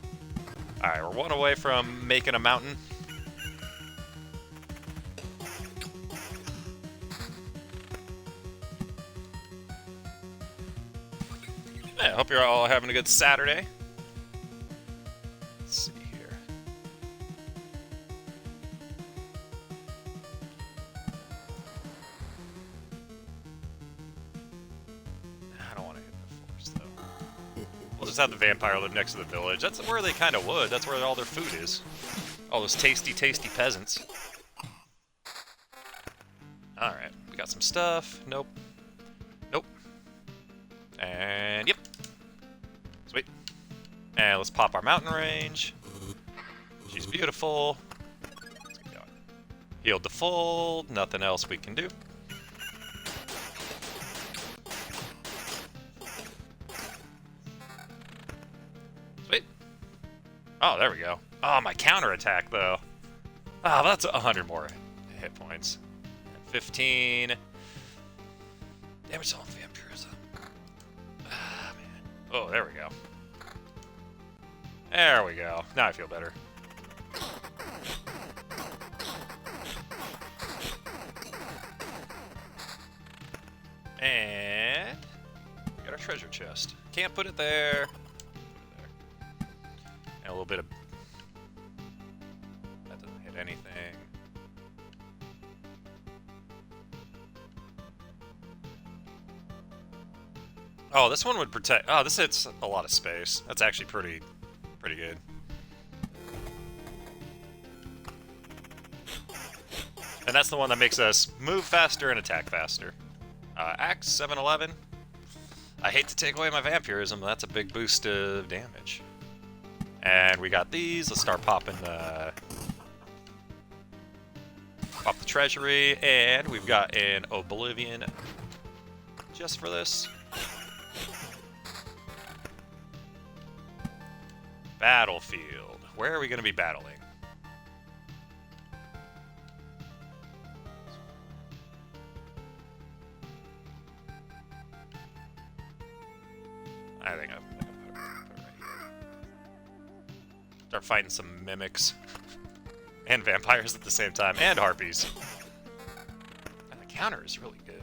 Alright, we're 1 away from making a mountain. Yeah, I hope you're all having a good Saturday. Let's see here. I don't want to hit the forest, though. We'll just have the vampire live next to the village. That's where they kind of would. That's where all their food is. All those tasty, tasty peasants. Alright, we got some stuff. Nope. Nope. And, yep. Sweet. And let's pop our mountain range. She's beautiful. Let's get going. Healed to full. Nothing else we can do. Sweet. Oh, there we go. Oh, my counterattack, though. Oh, that's 100 more hit points. 15. Damage on vampirism. Ah, man. Oh, there we go. There we go. Now I feel better. And we got our treasure chest. Can't put it there. Put it there. And a little bit of... That doesn't hit anything. Oh, this one would protect... Oh, this hits a lot of space. That's actually pretty good. And that's the one that makes us move faster and attack faster. Axe 711. I hate to take away my vampirism, but that's a big boost of damage. And we got these. Let's start popping the... Pop the treasury. And we've got an Oblivion just for this. Battlefield. Where are we going to be battling? I think I'm going to put it right here. Start fighting some mimics. And vampires at the same time. And harpies. And the counter is really good.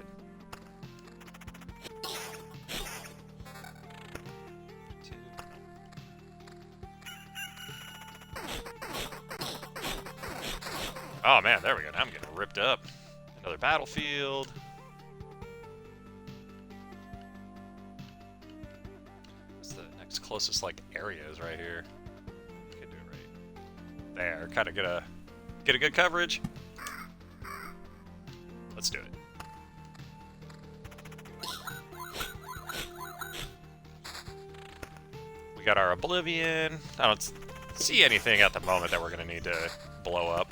Oh man, there we go. Now I'm getting ripped up. Another battlefield. What's the next closest like area is right here? Could do it right there. Kind of get a good coverage. Let's do it. We got our Oblivion. I don't see anything at the moment that we're gonna need to blow up.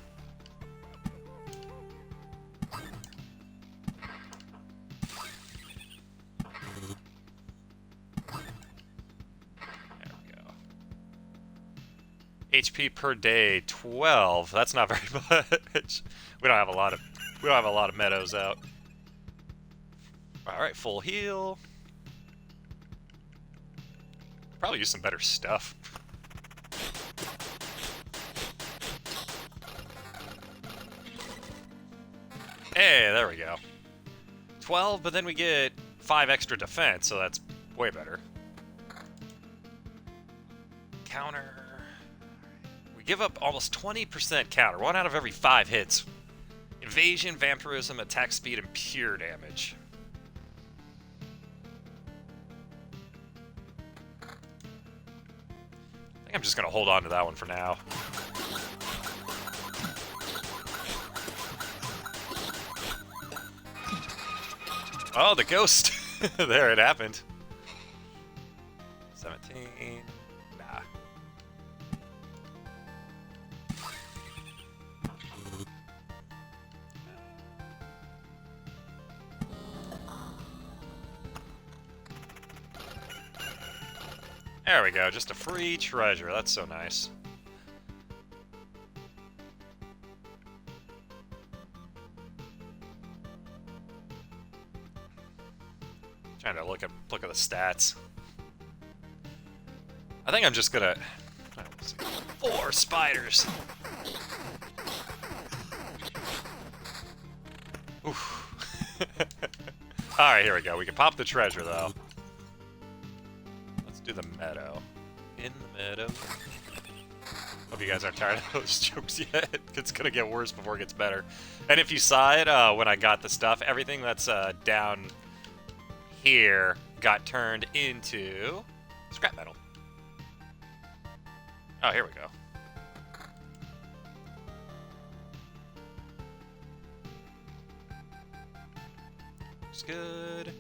HP per day 12. That's not very much. We don't have a lot of meadows out. All right, full heal. Probably use some better stuff. Hey, there we go. 12, but then we get 5 extra defense, so that's way better. Counter. We give up almost 20% counter. 1 out of every 5 hits. Evasion, vampirism, attack speed, and pure damage. I think I'm just going to hold on to that one for now. Oh, the ghost. There, it happened. 17. Nah. There we go, just a free treasure. That's so nice. Trying to look at the stats. I think I'm just gonna... let's see, 4 spiders. Oof. Alright, here we go. We can pop the treasure, though. Let's do the meadow. In the meadow. Hope you guys aren't tired of those jokes yet. It's gonna get worse before it gets better. And if you saw it, when I got the stuff, everything that's down here got turned into scrap metal. Oh, here we go. Looks good.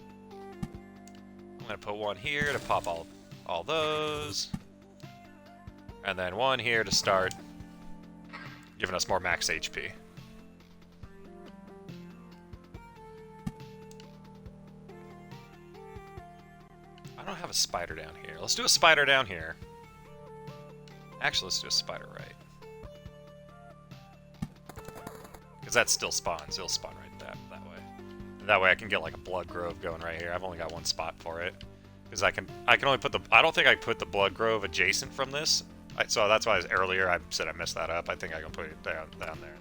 I'm gonna put one here to pop all those. And then one here to start giving us more max HP. I don't have a spider down here. Let's do a spider down here. Actually, let's do a spider right. Because that still spawns. It'll spawn right that way. And that way I can get like a blood grove going right here. I've only got one spot for it. Because I can only put the... I don't think I put the blood grove adjacent from this. So that's why earlier I said I messed that up. I think I can put it down there and there.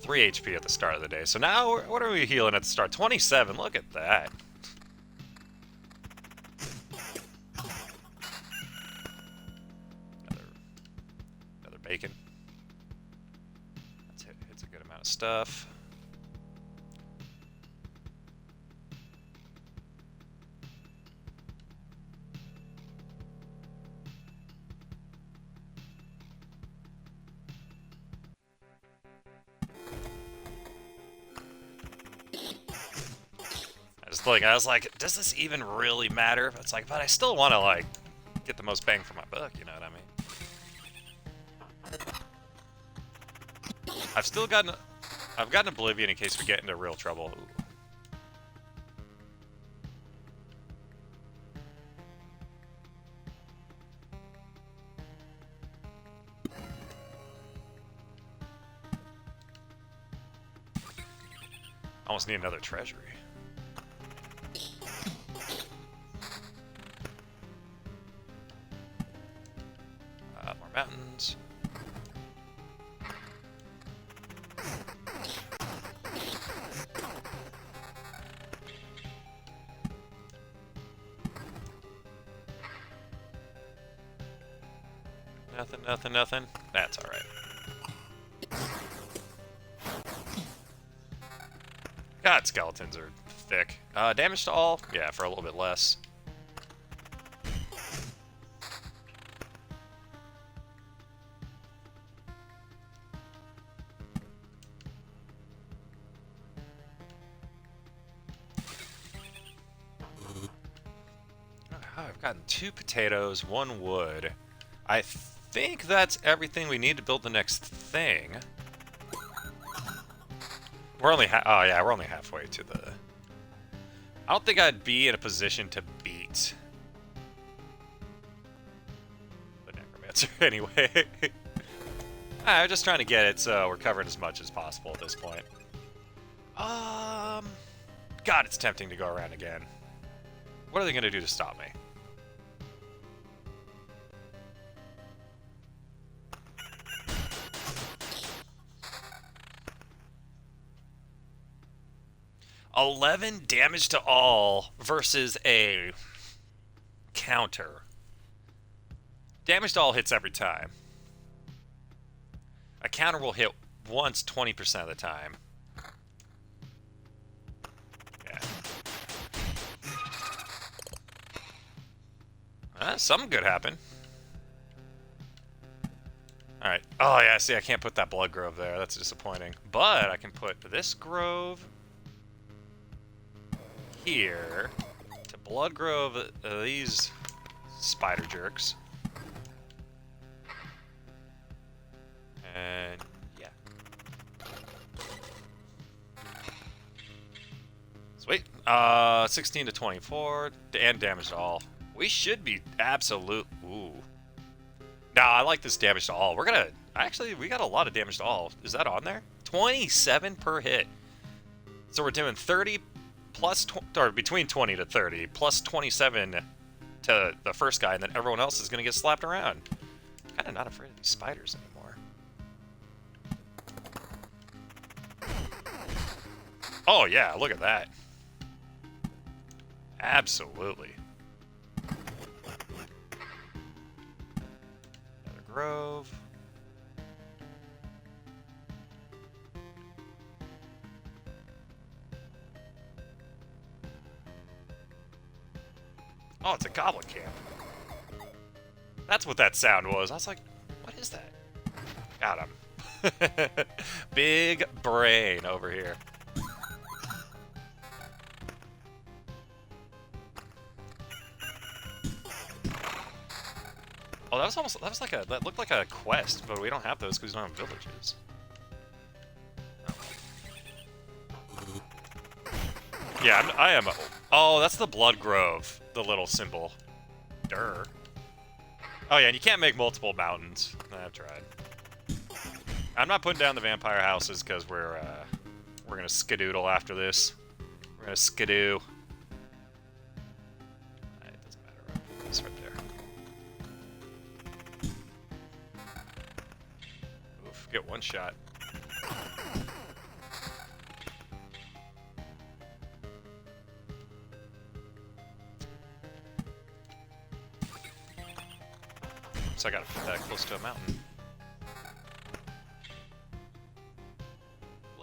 3 HP at the start of the day. So now, what are we healing at the start? 27, look at that. Another bacon. That's it. It's a good amount of stuff. I was like, does this even really matter? But it's like, but I still want to, like, get the most bang for my buck, you know what I mean? I've gotten Oblivion in case we get into real trouble. Almost need another treasury. More mountains. Nothing. That's alright. God, skeletons are thick. Damage to all? Yeah, for a little bit less. I've gotten 2 potatoes, 1 wood. I think that's everything we need to build the next thing. We're only we're only halfway to the... I don't think I'd be in a position to beat the necromancer anyway. I'm just trying to get it so we're covering as much as possible at this point. God, it's tempting to go around again. What are they going to do to stop me? $11 damage to all versus a counter. Damage to all hits every time. A counter will hit once 20% of the time. Yeah. Something good happened. Alright. Oh, yeah, see, I can't put that blood grove there. That's disappointing. But I can put this grove here to blood grove these spider jerks. Sweet. 16 to 24, and damage to all. We should be absolute. Ooh. Nah, I like this damage to all. We're gonna. Actually, we got a lot of damage to all. Is that on there? 27 per hit. So we're doing 30 plus, or between 20 to 30, plus 27 to the first guy, and then everyone else is gonna get slapped around. Kinda not afraid of these spiders anymore. Oh yeah, look at that. Absolutely. Another grove. Oh, it's a goblin camp. That's what that sound was. I was like, what is that? Got him. Big brain over here. Oh, that looked like a quest, but we don't have those because we don't have villages. Yeah, I am. Oh, that's the Blood Grove, the little symbol. Durr. Oh yeah, and you can't make multiple mountains. I tried. I'm not putting down the vampire houses because we're gonna skedoodle after this. We're gonna skidoo. It doesn't matter. Right? It's right there. Oof, get one shot. So I gotta put that close to a mountain.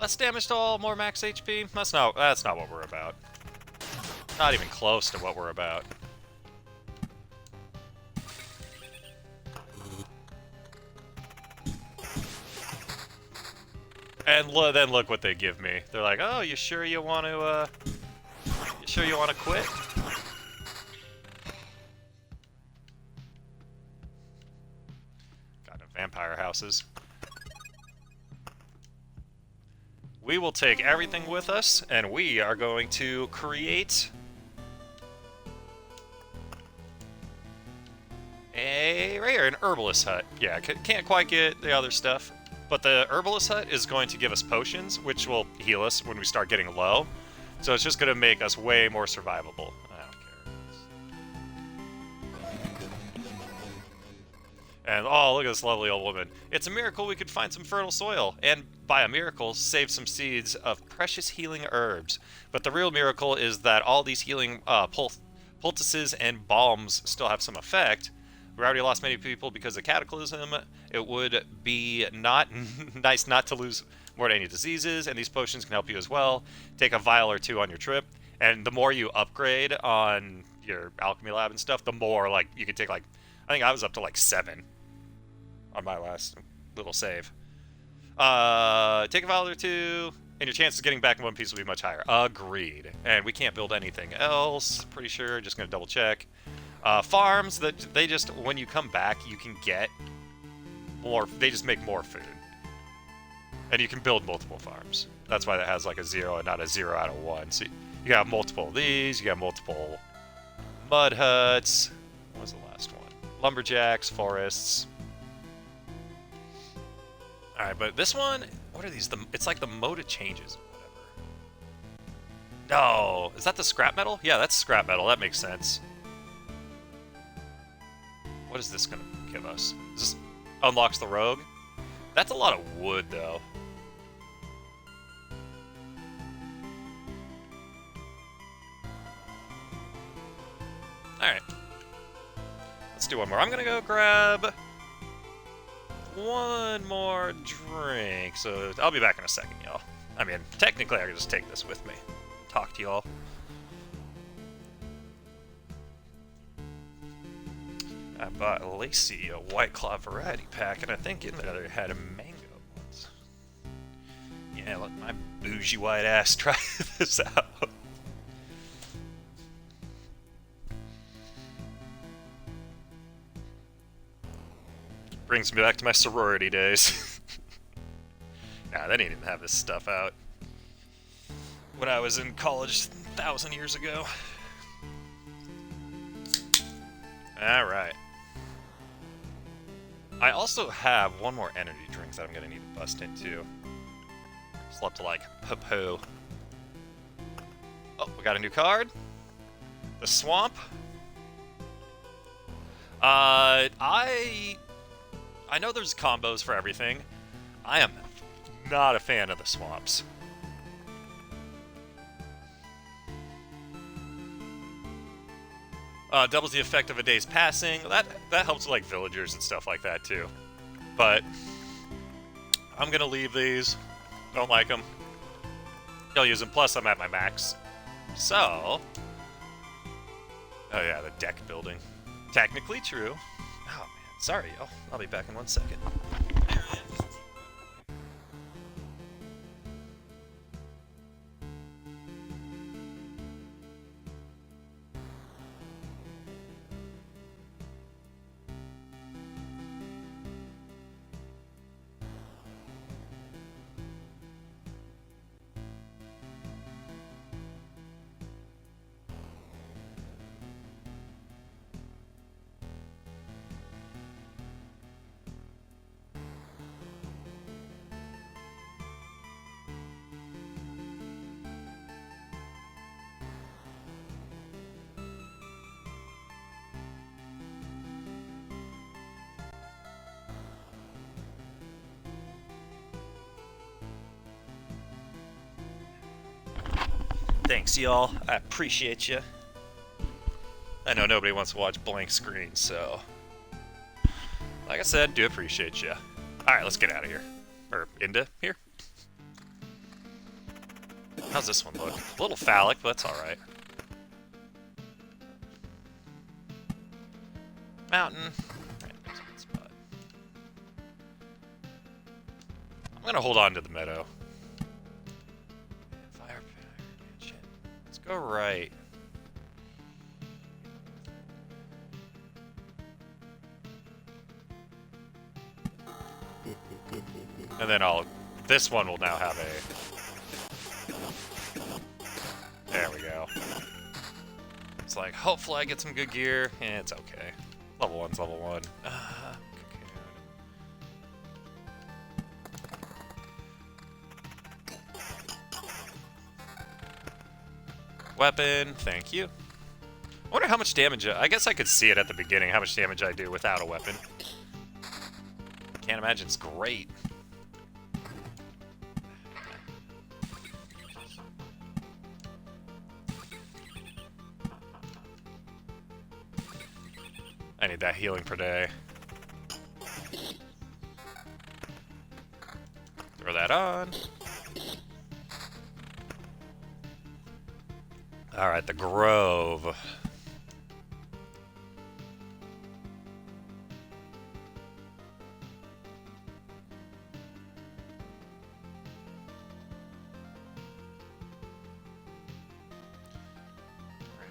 Less damage to all, more max HP? That's not what we're about. Not even close to what we're about. And then look what they give me. They're like, "Oh, you sure you want to? You sure you want to quit?" Vampire houses. We will take everything with us, and we are going to create right here, an herbalist hut. Yeah, can't quite get the other stuff, but the herbalist hut is going to give us potions, which will heal us when we start getting low. So it's just going to make us way more survivable. And oh, look at this lovely old woman. It's a miracle we could find some fertile soil, and by a miracle, save some seeds of precious healing herbs. But the real miracle is that all these healing poultices and balms still have some effect. We already lost many people because of Cataclysm. It would be not nice not to lose more to any diseases, and these potions can help you as well. Take a vial or two on your trip, and the more you upgrade on your alchemy lab and stuff, the more, like, you can take, like, I think I was up to, like, 7. On my last little save. Take a vial or two, and your chances of getting back in one piece will be much higher. Agreed. And we can't build anything else, pretty sure. Just gonna double check. Farms, that they just, when you come back, you can get more, they just make more food. And you can build multiple farms. That's why that has like a 0 and not a 0 out of 1. So you got multiple of these, you got multiple mud huts. What was the last one? Lumberjacks, forests. Alright, but this one, what are these? It's like the mode of changes or whatever. No, is that the scrap metal? Yeah, that's scrap metal. That makes sense. What is this going to give us? Is this unlocks the rogue? That's a lot of wood, though. Alright. Let's do one more. I'm going to go grab one more drink, so I'll be back in a second, y'all. I mean, technically I can just take this with me. Talk to y'all. I bought Lacey a White Claw variety pack, and I think in there had a mango ones. Yeah, let my bougie white ass try this out. Brings me back to my sorority days. Nah, they didn't even have this stuff out when I was in college 1,000 years ago. Alright. I also have one more energy drink that I'm gonna need to bust into. Slept like po-po. Oh, we got a new card. The Swamp. I know there's combos for everything. I am not a fan of the Swamps. Doubles the effect of a day's passing. That helps with, like, villagers and stuff like that too. But I'm gonna leave these. Don't like them. I'll use them. Plus, I'm at my max. So, oh yeah, the deck building. Technically true. Oh man, sorry, y'all. I'll be back in 1 second. Thanks, y'all. I appreciate you. I know nobody wants to watch blank screens, so... like I said, do appreciate you. Alright, let's get out of here. Or, into here. How's this one look? A little phallic, but that's alright. Mountain. Right, there's a good spot. I'm gonna hold on to the meadow. Fire mansion. Let's go right. And then this one will now have a... there we go. It's like, hopefully I get some good gear. Eh, it's okay. Level 1's level 1. Weapon, thank you. I wonder how much damage... I guess I could see it at the beginning, how much damage I do without a weapon. Can't imagine it's great. I need that healing per day. Throw that on. Alright, the Grove. Right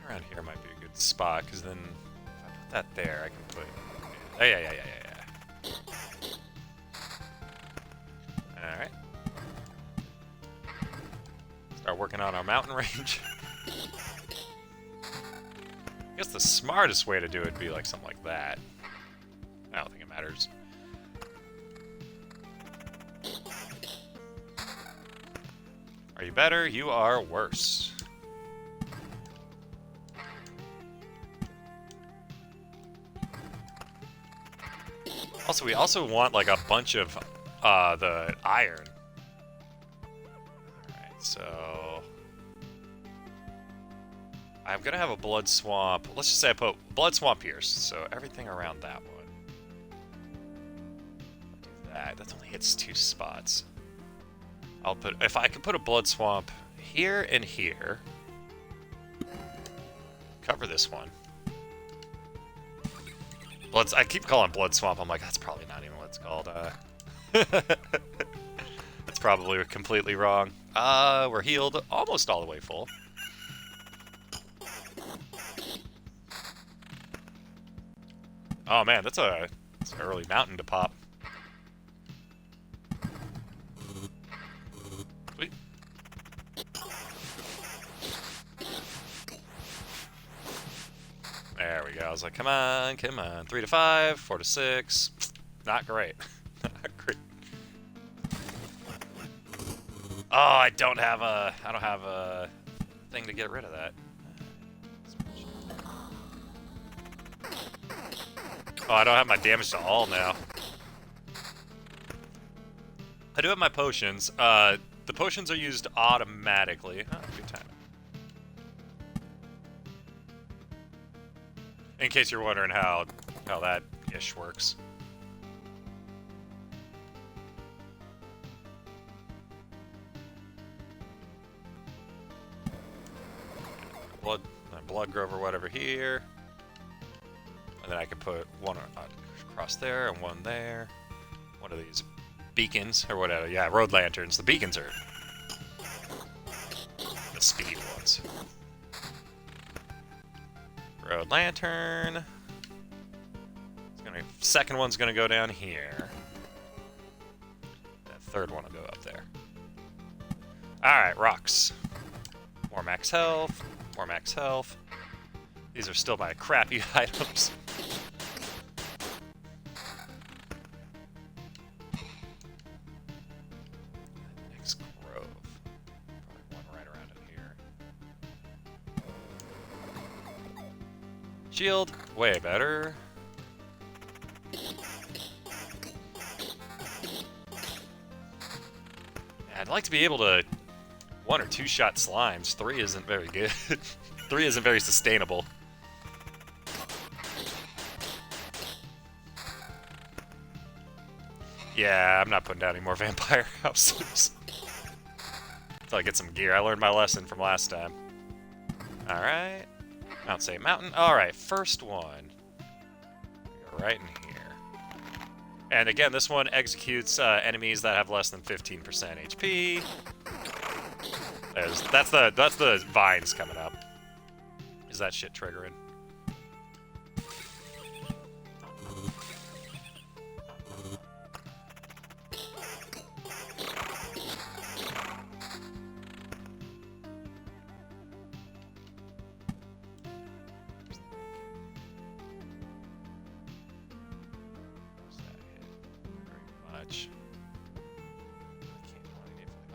around here might be a good spot, because then if I put that there, I can put... yeah. Alright. Start working on our mountain range. I guess the smartest way to do it would be like something like that. I don't think it matters. Are you better? You are worse. Also, we also want like a bunch of the iron. Alright, so... I'm gonna have a blood swamp. Let's just say I put blood swamp here, so everything around that one. Do that. That only hits 2 spots. I'll put, if I could put a blood swamp here and here. Cover this one. I keep calling blood swamp. I'm like, that's probably not even what it's called. That's probably completely wrong. We're healed almost all the way full. Oh man, that's an early mountain to pop. Sweet. we go. I was like, come on, come on. 3 to 5, 4 to 6. Not great. Not great. Oh, I don't have a thing to get rid of that. Oh, I don't have my damage to all now. I do have my potions. The potions are used automatically. Oh, good time. In case you're wondering how that ish works. Blood grove or whatever here. And then I can put one across there and one there. One of these beacons or whatever. Yeah, road lanterns. The beacons are the speed ones. Road lantern. Second one's gonna go down here. That third one will go up there. Alright, rocks. More max health. More max health. These are still my crappy items. Next grove. Probably one right around in here. Shield, way better. I'd like to be able to 1 or 2 shot slimes. 3 isn't very good. 3 isn't very sustainable. Yeah, I'm not putting down any more vampire houses. Until I get some gear. I learned my lesson from last time. Alright. Mount St. Mountain. Alright, first one. Go right in here. And again, this one executes enemies that have less than 15% HP. That's the vines coming up. Is that shit triggering?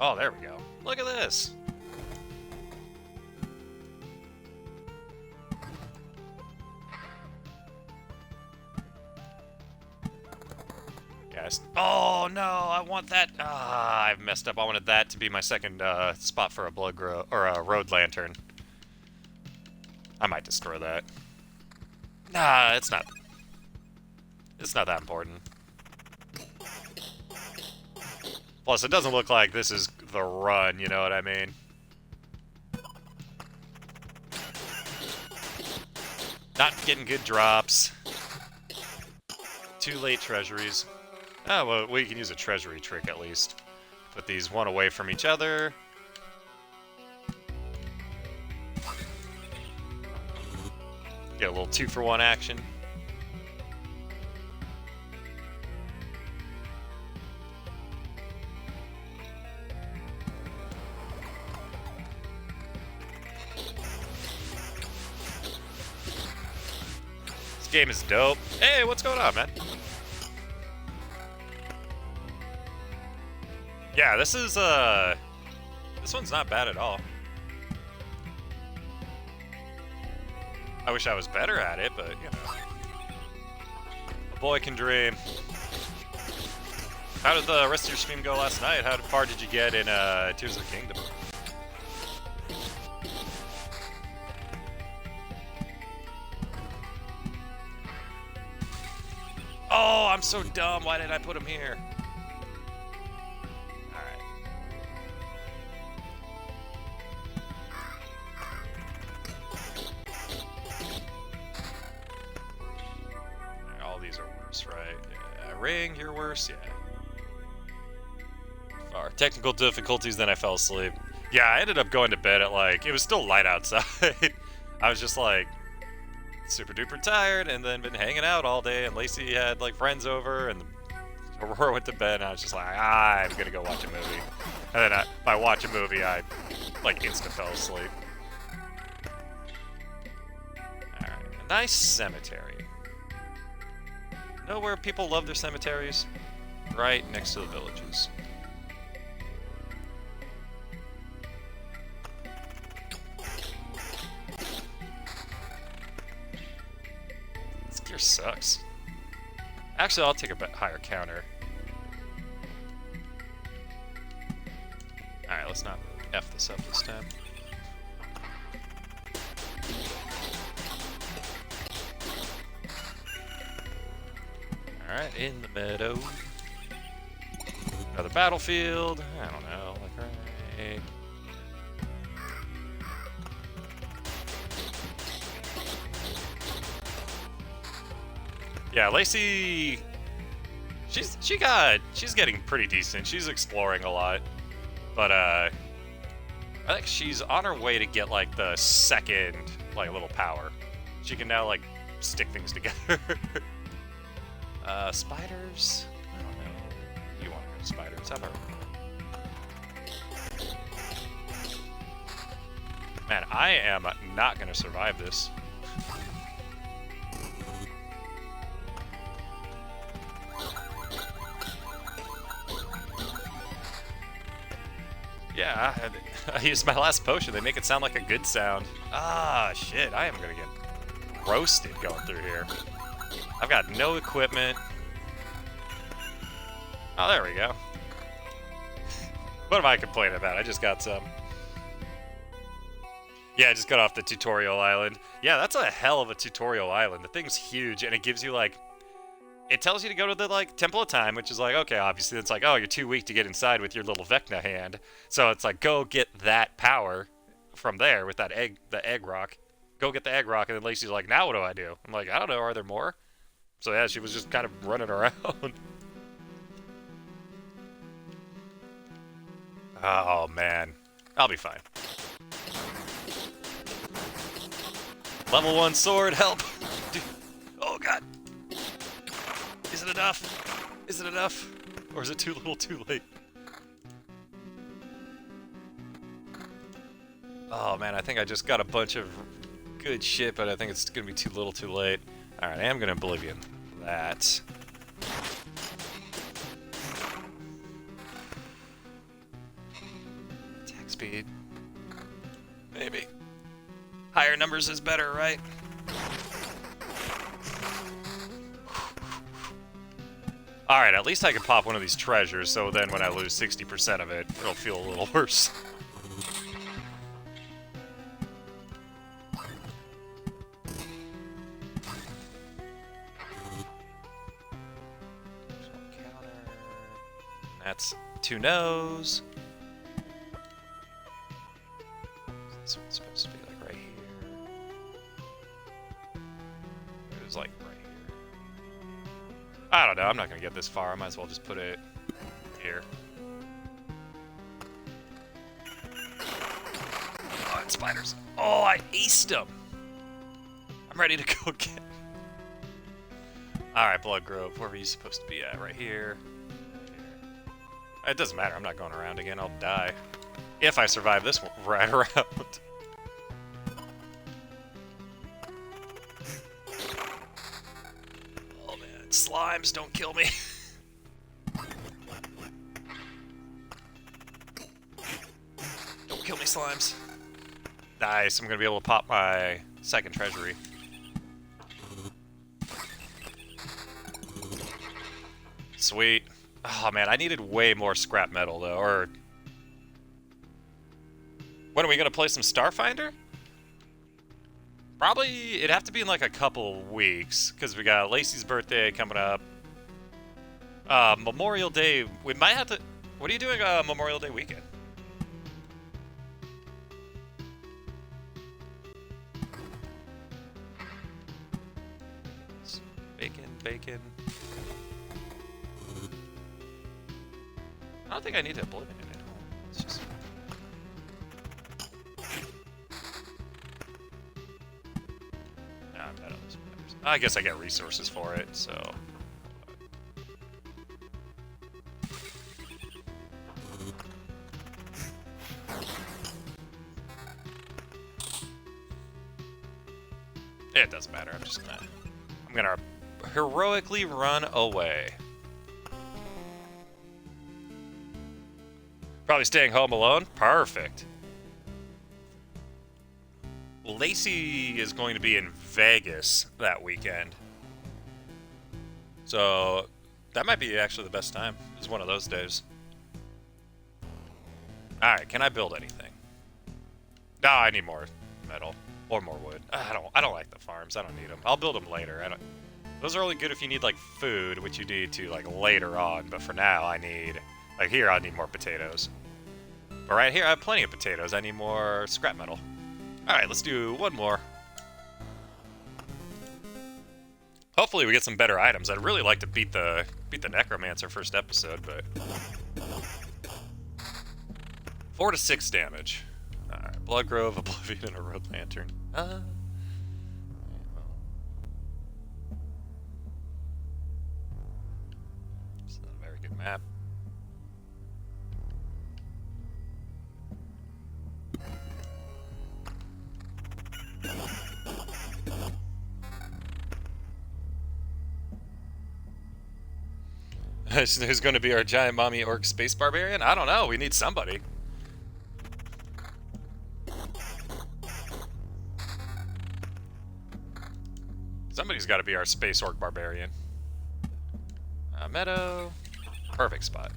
Oh, there we go. Look at this. Yes. Oh no, I want that. Ah, I've messed up. I wanted that to be my second spot for a blood grow or a road lantern. I might destroy that. Nah, it's not. It's not that important. Plus, it doesn't look like this is the run, you know what I mean? Not getting good drops. Too late treasuries. Oh, well, we can use a treasury trick at least. Put these one away from each other. Get a little 2-for-1 action. Game is dope. Hey, what's going on, man? Yeah, this is this one's not bad at all. I wish I was better at it, but you know, a boy can dream. How did the rest of your stream go last night? How far did you get in Tears of the Kingdom? Oh, I'm so dumb. Why did I put him here? Alright. All these are worse, right? Yeah. Ring, you're worse? Yeah. Far. Technical difficulties, then I fell asleep. Yeah, I ended up going to bed at like... It was still light outside. I was just like... super duper tired, and then been hanging out all day, and Lacey had like friends over, and Aurora went to bed, and I was just like, I'm gonna go watch a movie. And then if I watch a movie, I like insta fell asleep. Alright, and Nice cemetery. Know where people love their cemeteries? Right next to the villages. This gear sucks. Actually, I'll take a bit higher counter. Alright, let's not F this up this time. Alright, in the meadow. Another battlefield. I don't know, like right. Yeah, Lacey. She's getting pretty decent. She's exploring a lot, but I think she's on her way to get like the second like little power. She can now like stick things together. Spiders? I don't know. You want to go spiders? How about... Man, I am not going to survive this. Yeah, I used my last potion. They make it sound like a good sound. Ah, shit. I am going to get roasted going through here. I've got no equipment. Oh, there we go. What am I complaining about? I just got some. Yeah, I just got off the tutorial island. Yeah, that's a hell of a tutorial island. The thing's huge, and it gives you, like... It tells you to go to the, like, Temple of Time, which is like, okay, obviously it's like, oh, you're too weak to get inside with your little Vecna hand. So it's like, go get that power from there with that egg, the egg rock. Go get the egg rock, and then Lacey's like, now what do I do? I'm like, I don't know, are there more? So yeah, she was just kind of running around. Oh, man. I'll be fine. Level 1 sword, help! Dude. Oh, God. Is it enough? Is it enough? Or is it too little too late? Oh, man, I think I just got a bunch of good shit, but I think it's going to be too little too late. Alright, I am going to Oblivion that. Attack speed. Maybe. Higher numbers is better, right? Alright, at least I can pop one of these treasures, so then when I lose 60% of it, it'll feel a little worse. That's 2 no's. That's what it's supposed to be like right here. It was like right here. I don't know, I'm not gonna get this far. I might as well just put it here. Oh, it's spiders. Oh, I aced him. I'm ready to go again. Alright, Blood Grove. Where were you supposed to be at? Right here. It doesn't matter, I'm not going around again, I'll die. If I survive this one right around. Oh man, slimes, don't kill me. Don't kill me, slimes. Nice, I'm gonna be able to pop my second treasury. Sweet. Oh man, I needed way more scrap metal though, or... When are we gonna play some Starfinder? Probably, it'd have to be in like a couple weeks, because we got Lacey's birthday coming up. Memorial Day, we might have to... What are you doing Memorial Day weekend? Bacon, bacon... I don't think I need to Oblivion it at all. It's just... Nah, I'm bad on this. I guess I get resources for it, so... It doesn't matter. I'm gonna heroically run away. Probably staying home alone. Perfect. Lacey is going to be in Vegas that weekend. So that might be actually the best time. It's one of those days. Alright, can I build anything? No, I need more metal. Or more wood. I don't like the farms. I don't need them. I'll build them later. Those are only good if you need like food, which you need to like later on. But for now, I need I need more potatoes. But right here, I have plenty of potatoes. I need more scrap metal. All right, let's do one more. Hopefully, we get some better items. I'd really like to beat the necromancer first episode, but 4 to 6 damage. All right, Blood Grove, Oblivion, and a Road Lantern. It's not a very good map. Who's going to be our giant mommy orc space barbarian? I don't know. We need somebody. Somebody's got to be our space orc barbarian. Meadow. Perfect spot.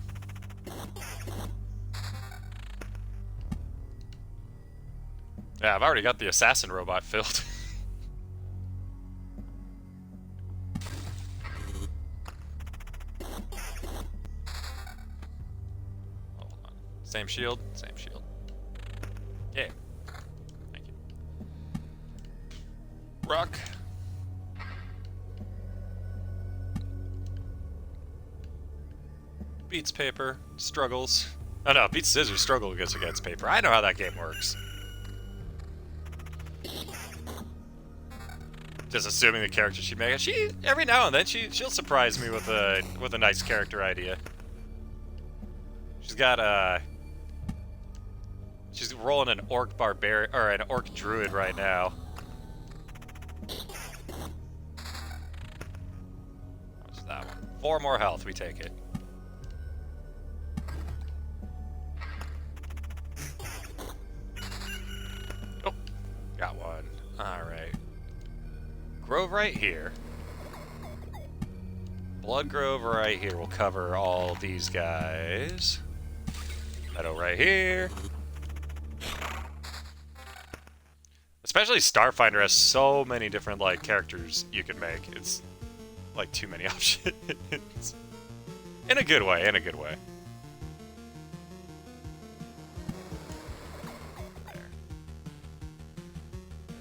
Yeah, I've already got the assassin robot filled. Hold on. Same shield, same shield. Yeah. Thank you. Rock. Beats paper, struggles. Oh no, beats scissors, struggle against paper. I know how that game works. Just assuming the character she'd make. She every now and then she'll surprise me with a nice character idea. She's got she's rolling an orc barbarian or an orc druid right now. What's that one? 4 more health, we take it. Oh, got one. Alright. Grove right here. Blood Grove right here will cover all these guys. Meadow right here. Especially Starfinder has so many different like characters you can make. It's like too many options. In a good way, in a good way. There.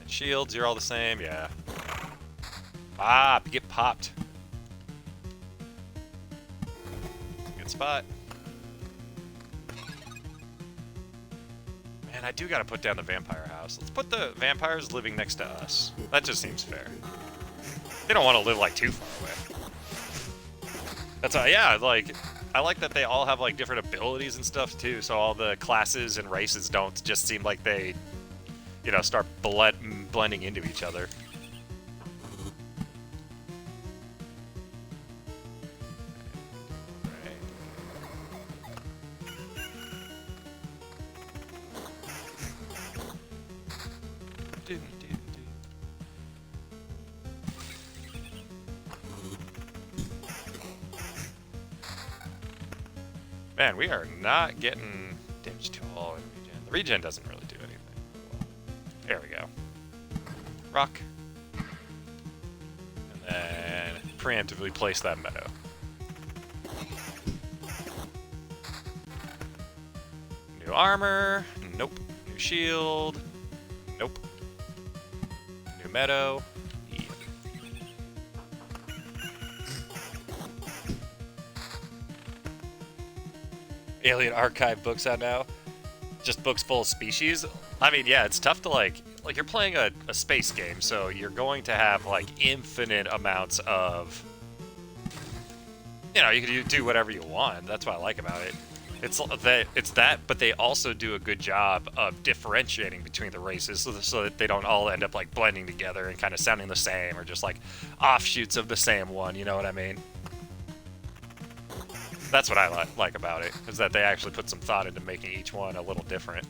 And shields, you're all the same, yeah. Pop, get popped. Good spot. Man, I do gotta put down the vampire house. Let's put the vampires living next to us. That just seems fair. They don't want to live like too far away. That's yeah, like I like that they all have like different abilities and stuff too. So all the classes and races don't just seem like they, you know, start blending into each other. Man, we are not getting damage to all in regen. The regen doesn't really do anything. There we go. Rock. And then preemptively place that meadow. New armor. Nope. New shield. Nope. New meadow. Yep. Alien Archive books out now. Just books full of species. I mean, yeah, it's tough to like you're playing a space game, so you're going to have like infinite amounts of, you know, you can do whatever you want. That's what I like about it. It's that, but they also do a good job of differentiating between the races, so that they don't all end up like blending together and kind of sounding the same, or just like offshoots of the same one. You know what I mean? That's what I like about it, is that they actually put some thought into making each one a little different.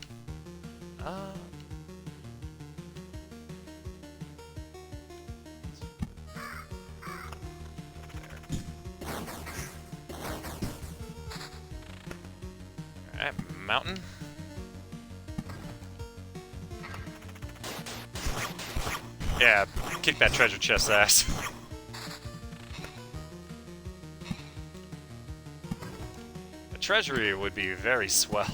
Alright, mountain. Yeah, kick that treasure chest ass. A treasury would be very swell.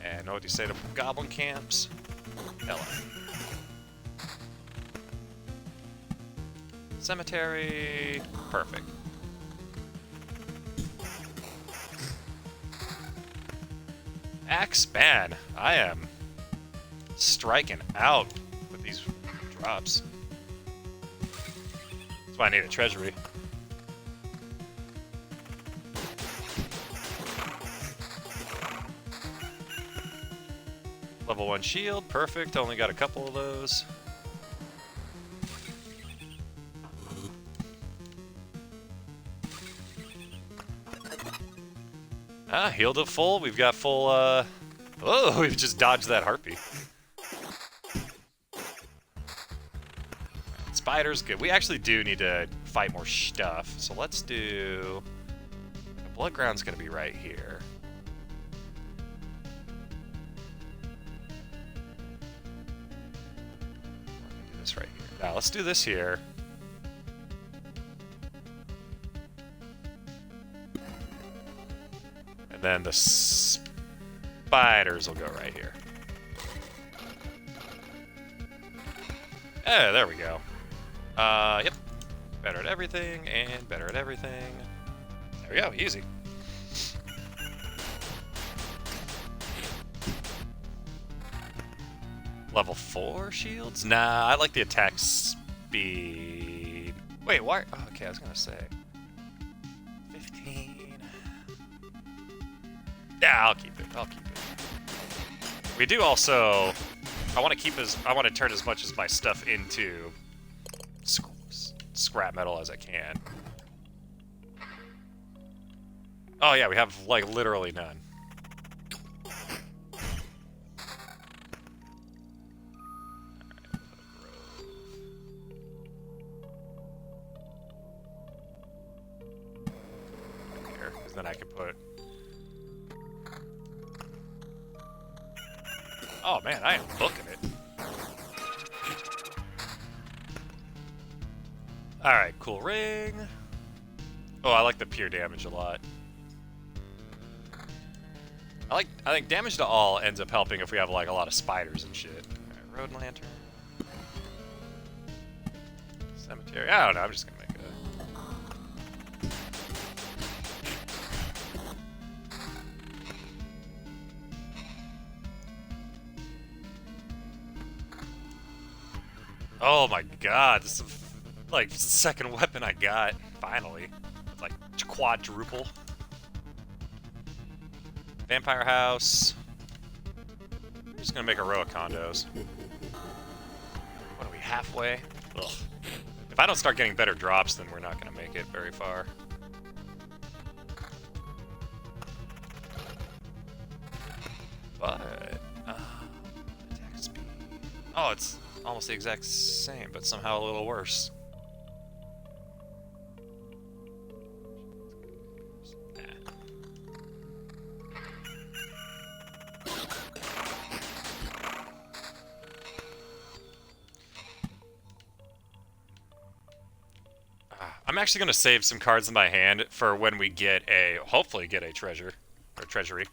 And what do you say to goblin camps? Hello. Cemetery. Perfect. Axe, man, I am striking out with these drops. That's why I need a treasury. Level 1 shield, perfect. Only got a couple of those. Healed to full. We've got full, Oh, we've just dodged that harpy. Spider's good. We actually do need to fight more stuff. So let's do... The blood ground's gonna be right here. Do this right here. Now, let's do this here. And then the spiders will go right here. There we go. Yep. Better at everything, and better at everything. There we go, easy. Level 4 shields? Nah, I like the attack speed. Wait, why? Oh, okay, I was gonna say. 15. Yeah, I'll keep it. I'll keep it. We do also... I want to turn as much of my stuff into scrap metal as I can. Oh yeah, we have, like, literally none. Here, because then I can put... Oh man, I am booking it. Alright, cool ring. Oh, I like the pure damage a lot. I think damage to all ends up helping if we have like a lot of spiders and shit. Alright, road lantern. Cemetery. I don't know, I'm just gonna make a... Oh my god, this is like the second weapon I got, finally. It's like quadruple. Vampire house. I'm just gonna make a row of condos. What are we, halfway? Ugh. If I don't start getting better drops, then we're not gonna make it very far. But, attack speed. Oh, it's almost the exact same, but somehow a little worse. I'm actually going to save some cards in my hand for when we get a, hopefully get a treasure, or treasury.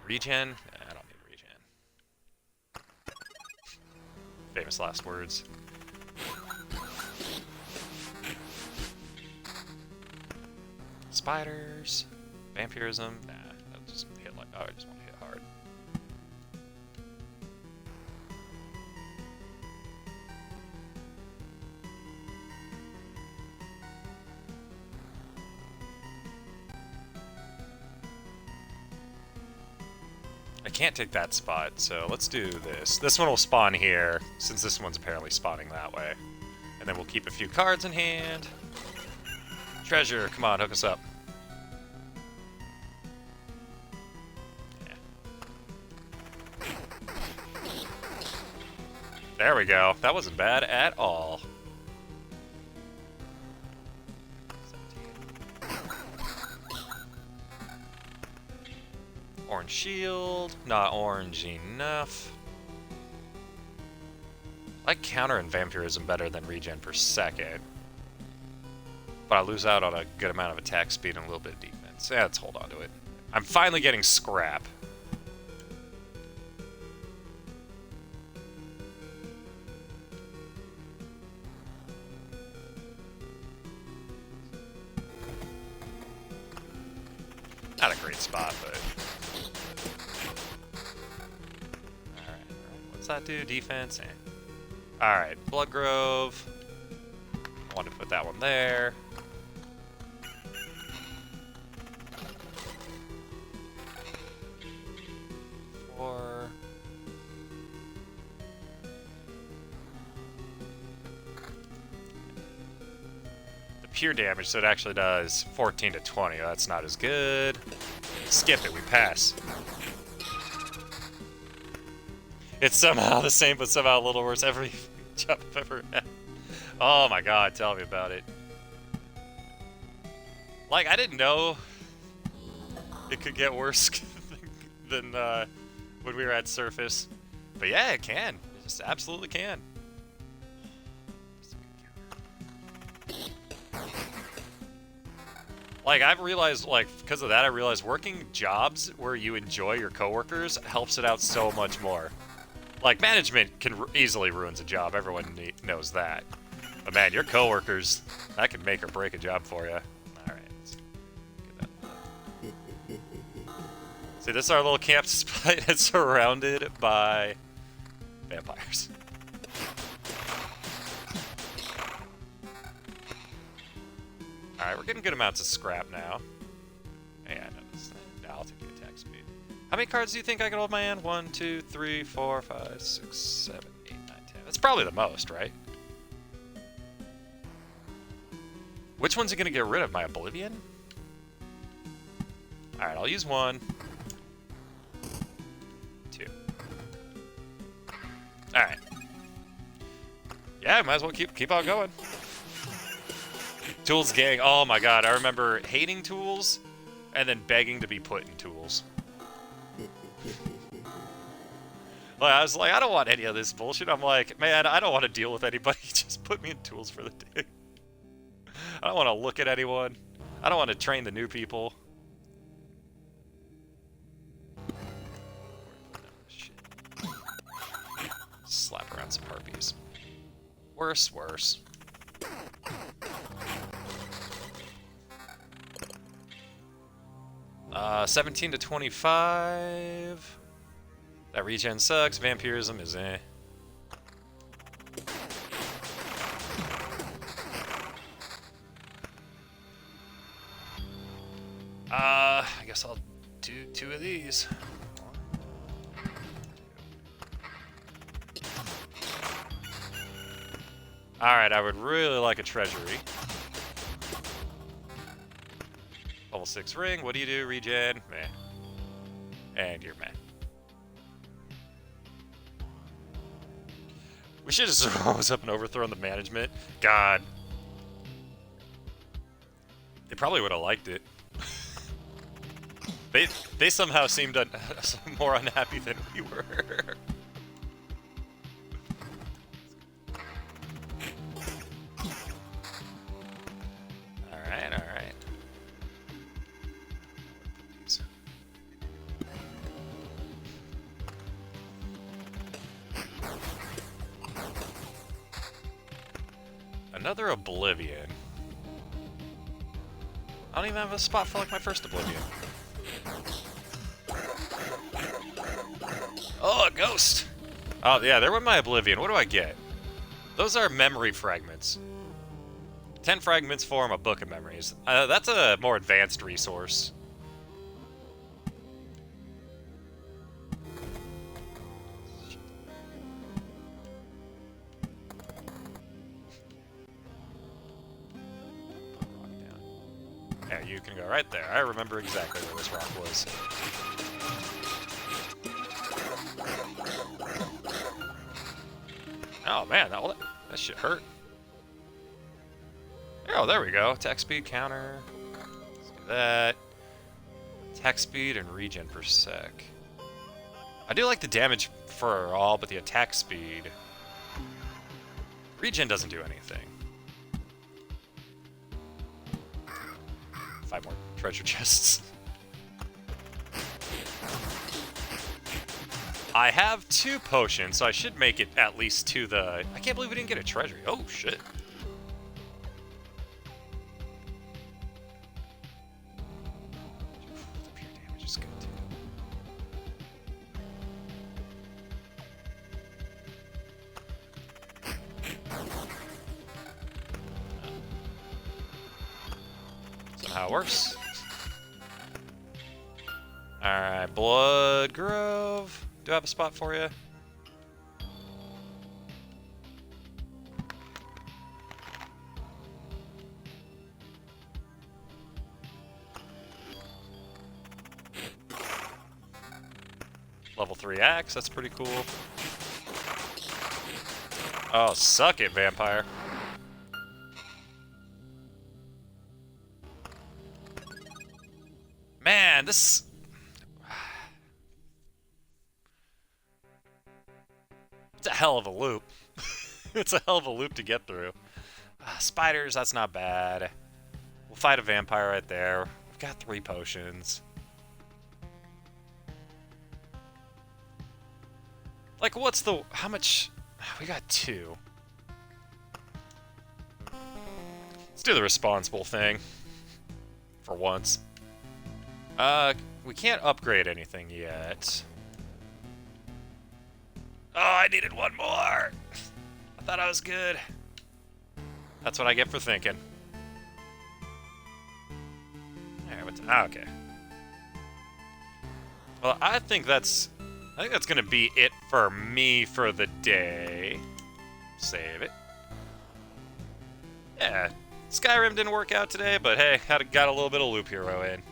Regen? I don't need regen. Famous last words. Spiders. Vampirism. Nah, I'll just hit like... Oh, I just want to hit hard. I can't take that spot, so let's do this. This one will spawn here, since this one's apparently spawning that way. And then we'll keep a few cards in hand. Treasure, come on, hook us up. Yeah. There we go. That wasn't bad at all. 17. Orange shield. Not orange enough. I like counter and vampirism better than regen per second. But I lose out on a good amount of attack speed and a little bit of defense. Yeah, let's hold on to it. I'm finally getting scrap. Not a great spot, but... Alright. What's that do? Defense? Alright, Blood Grove. I want to put that one there. Pure damage, so it actually does 14 to 20. That's not as good. Skip it, we pass. It's somehow the same, but somehow a little worse every job I've ever had. Oh my god, tell me about it. Like, I didn't know it could get worse than when we were at Surface. But yeah, it can. It just absolutely can. Like, I've realized, like, because of that, I realized working jobs where you enjoy your coworkers helps it out so much more. Like, management can easily ruins a job. Everyone knows that. But man, your coworkers, that can make or break a job for you. Alright, let's get that. See, this is our little camp spot. It's surrounded by vampires. Alright, we're getting good amounts of scrap now. Yeah, I know this. No, I'll take the attack speed. How many cards do you think I can hold in my hand? 1, 2, 3, 4, 5, 6, 7, 8, 9, 10. That's probably the most, right? Which one's it going to get rid of? My Oblivion? Alright, I'll use 1. 2. Alright. Yeah, might as well keep on going. Tools gang, oh my god, I remember hating tools and then begging to be put in tools. Like, I was like, I don't want any of this bullshit. I'm like, man, I don't want to deal with anybody. Just put me in tools for the day. I don't want to look at anyone. I don't want to train the new people. Slap around some harpies. Worse. 17 to 25. That regen sucks. Vampirism is eh. I guess I'll do 2 of these. Alright, I would really like a treasury. Level 6 ring, what do you do? Regen? Meh. And you're meh. We should have just rose up and overthrown the management. God. They probably would have liked it. They somehow seemed more unhappy than we were. Alright. Another Oblivion. I don't even have a spot for like my first Oblivion. Oh, a ghost! Oh, yeah, there went my Oblivion. What do I get? Those are memory fragments. 10 fragments form a book of memories. That's a more advanced resource. Yeah, you can go right there. I remember exactly where this rock was. Oh man, that shit hurt. Oh, there we go. Attack speed counter. Let's do that. Attack speed and regen per sec. I do like the damage for all, but the attack speed. Regen doesn't do anything. 5 more treasure chests. I have 2 potions, so I should make it at least to the... I can't believe we didn't get a treasury. Oh, shit. The pure damage is good, too. Somehow worse. Alright, Blood Grove. Do I have a spot for you? Level 3 axe, that's pretty cool. Oh, suck it, vampire. Man, this... It's a hell of a loop. It's a hell of a loop to get through. Spiders, that's not bad. We'll fight a vampire right there. We've got 3 potions. Like, what's the... How much... We got 2. Let's do the responsible thing. For once. We can't upgrade anything yet. Oh, I needed 1 more! I thought I was good. That's what I get for thinking. Okay. Well, I think that's gonna be it for me for the day. Save it. Yeah, Skyrim didn't work out today, but hey, got a little bit of Loop Hero in.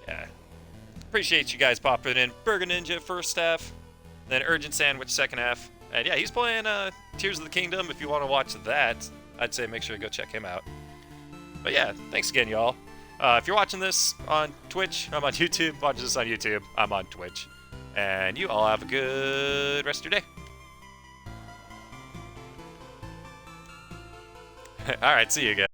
Yeah. Appreciate you guys popping in. Burger Ninja first half, then Urgent Sandwich second half. And yeah, he's playing Tears of the Kingdom. If you want to watch that, I'd say make sure to go check him out. But yeah, thanks again, y'all. If you're watching this on Twitch, I'm on YouTube. Watching this on YouTube, I'm on Twitch. And you all have a good rest of your day. Alright, see you guys.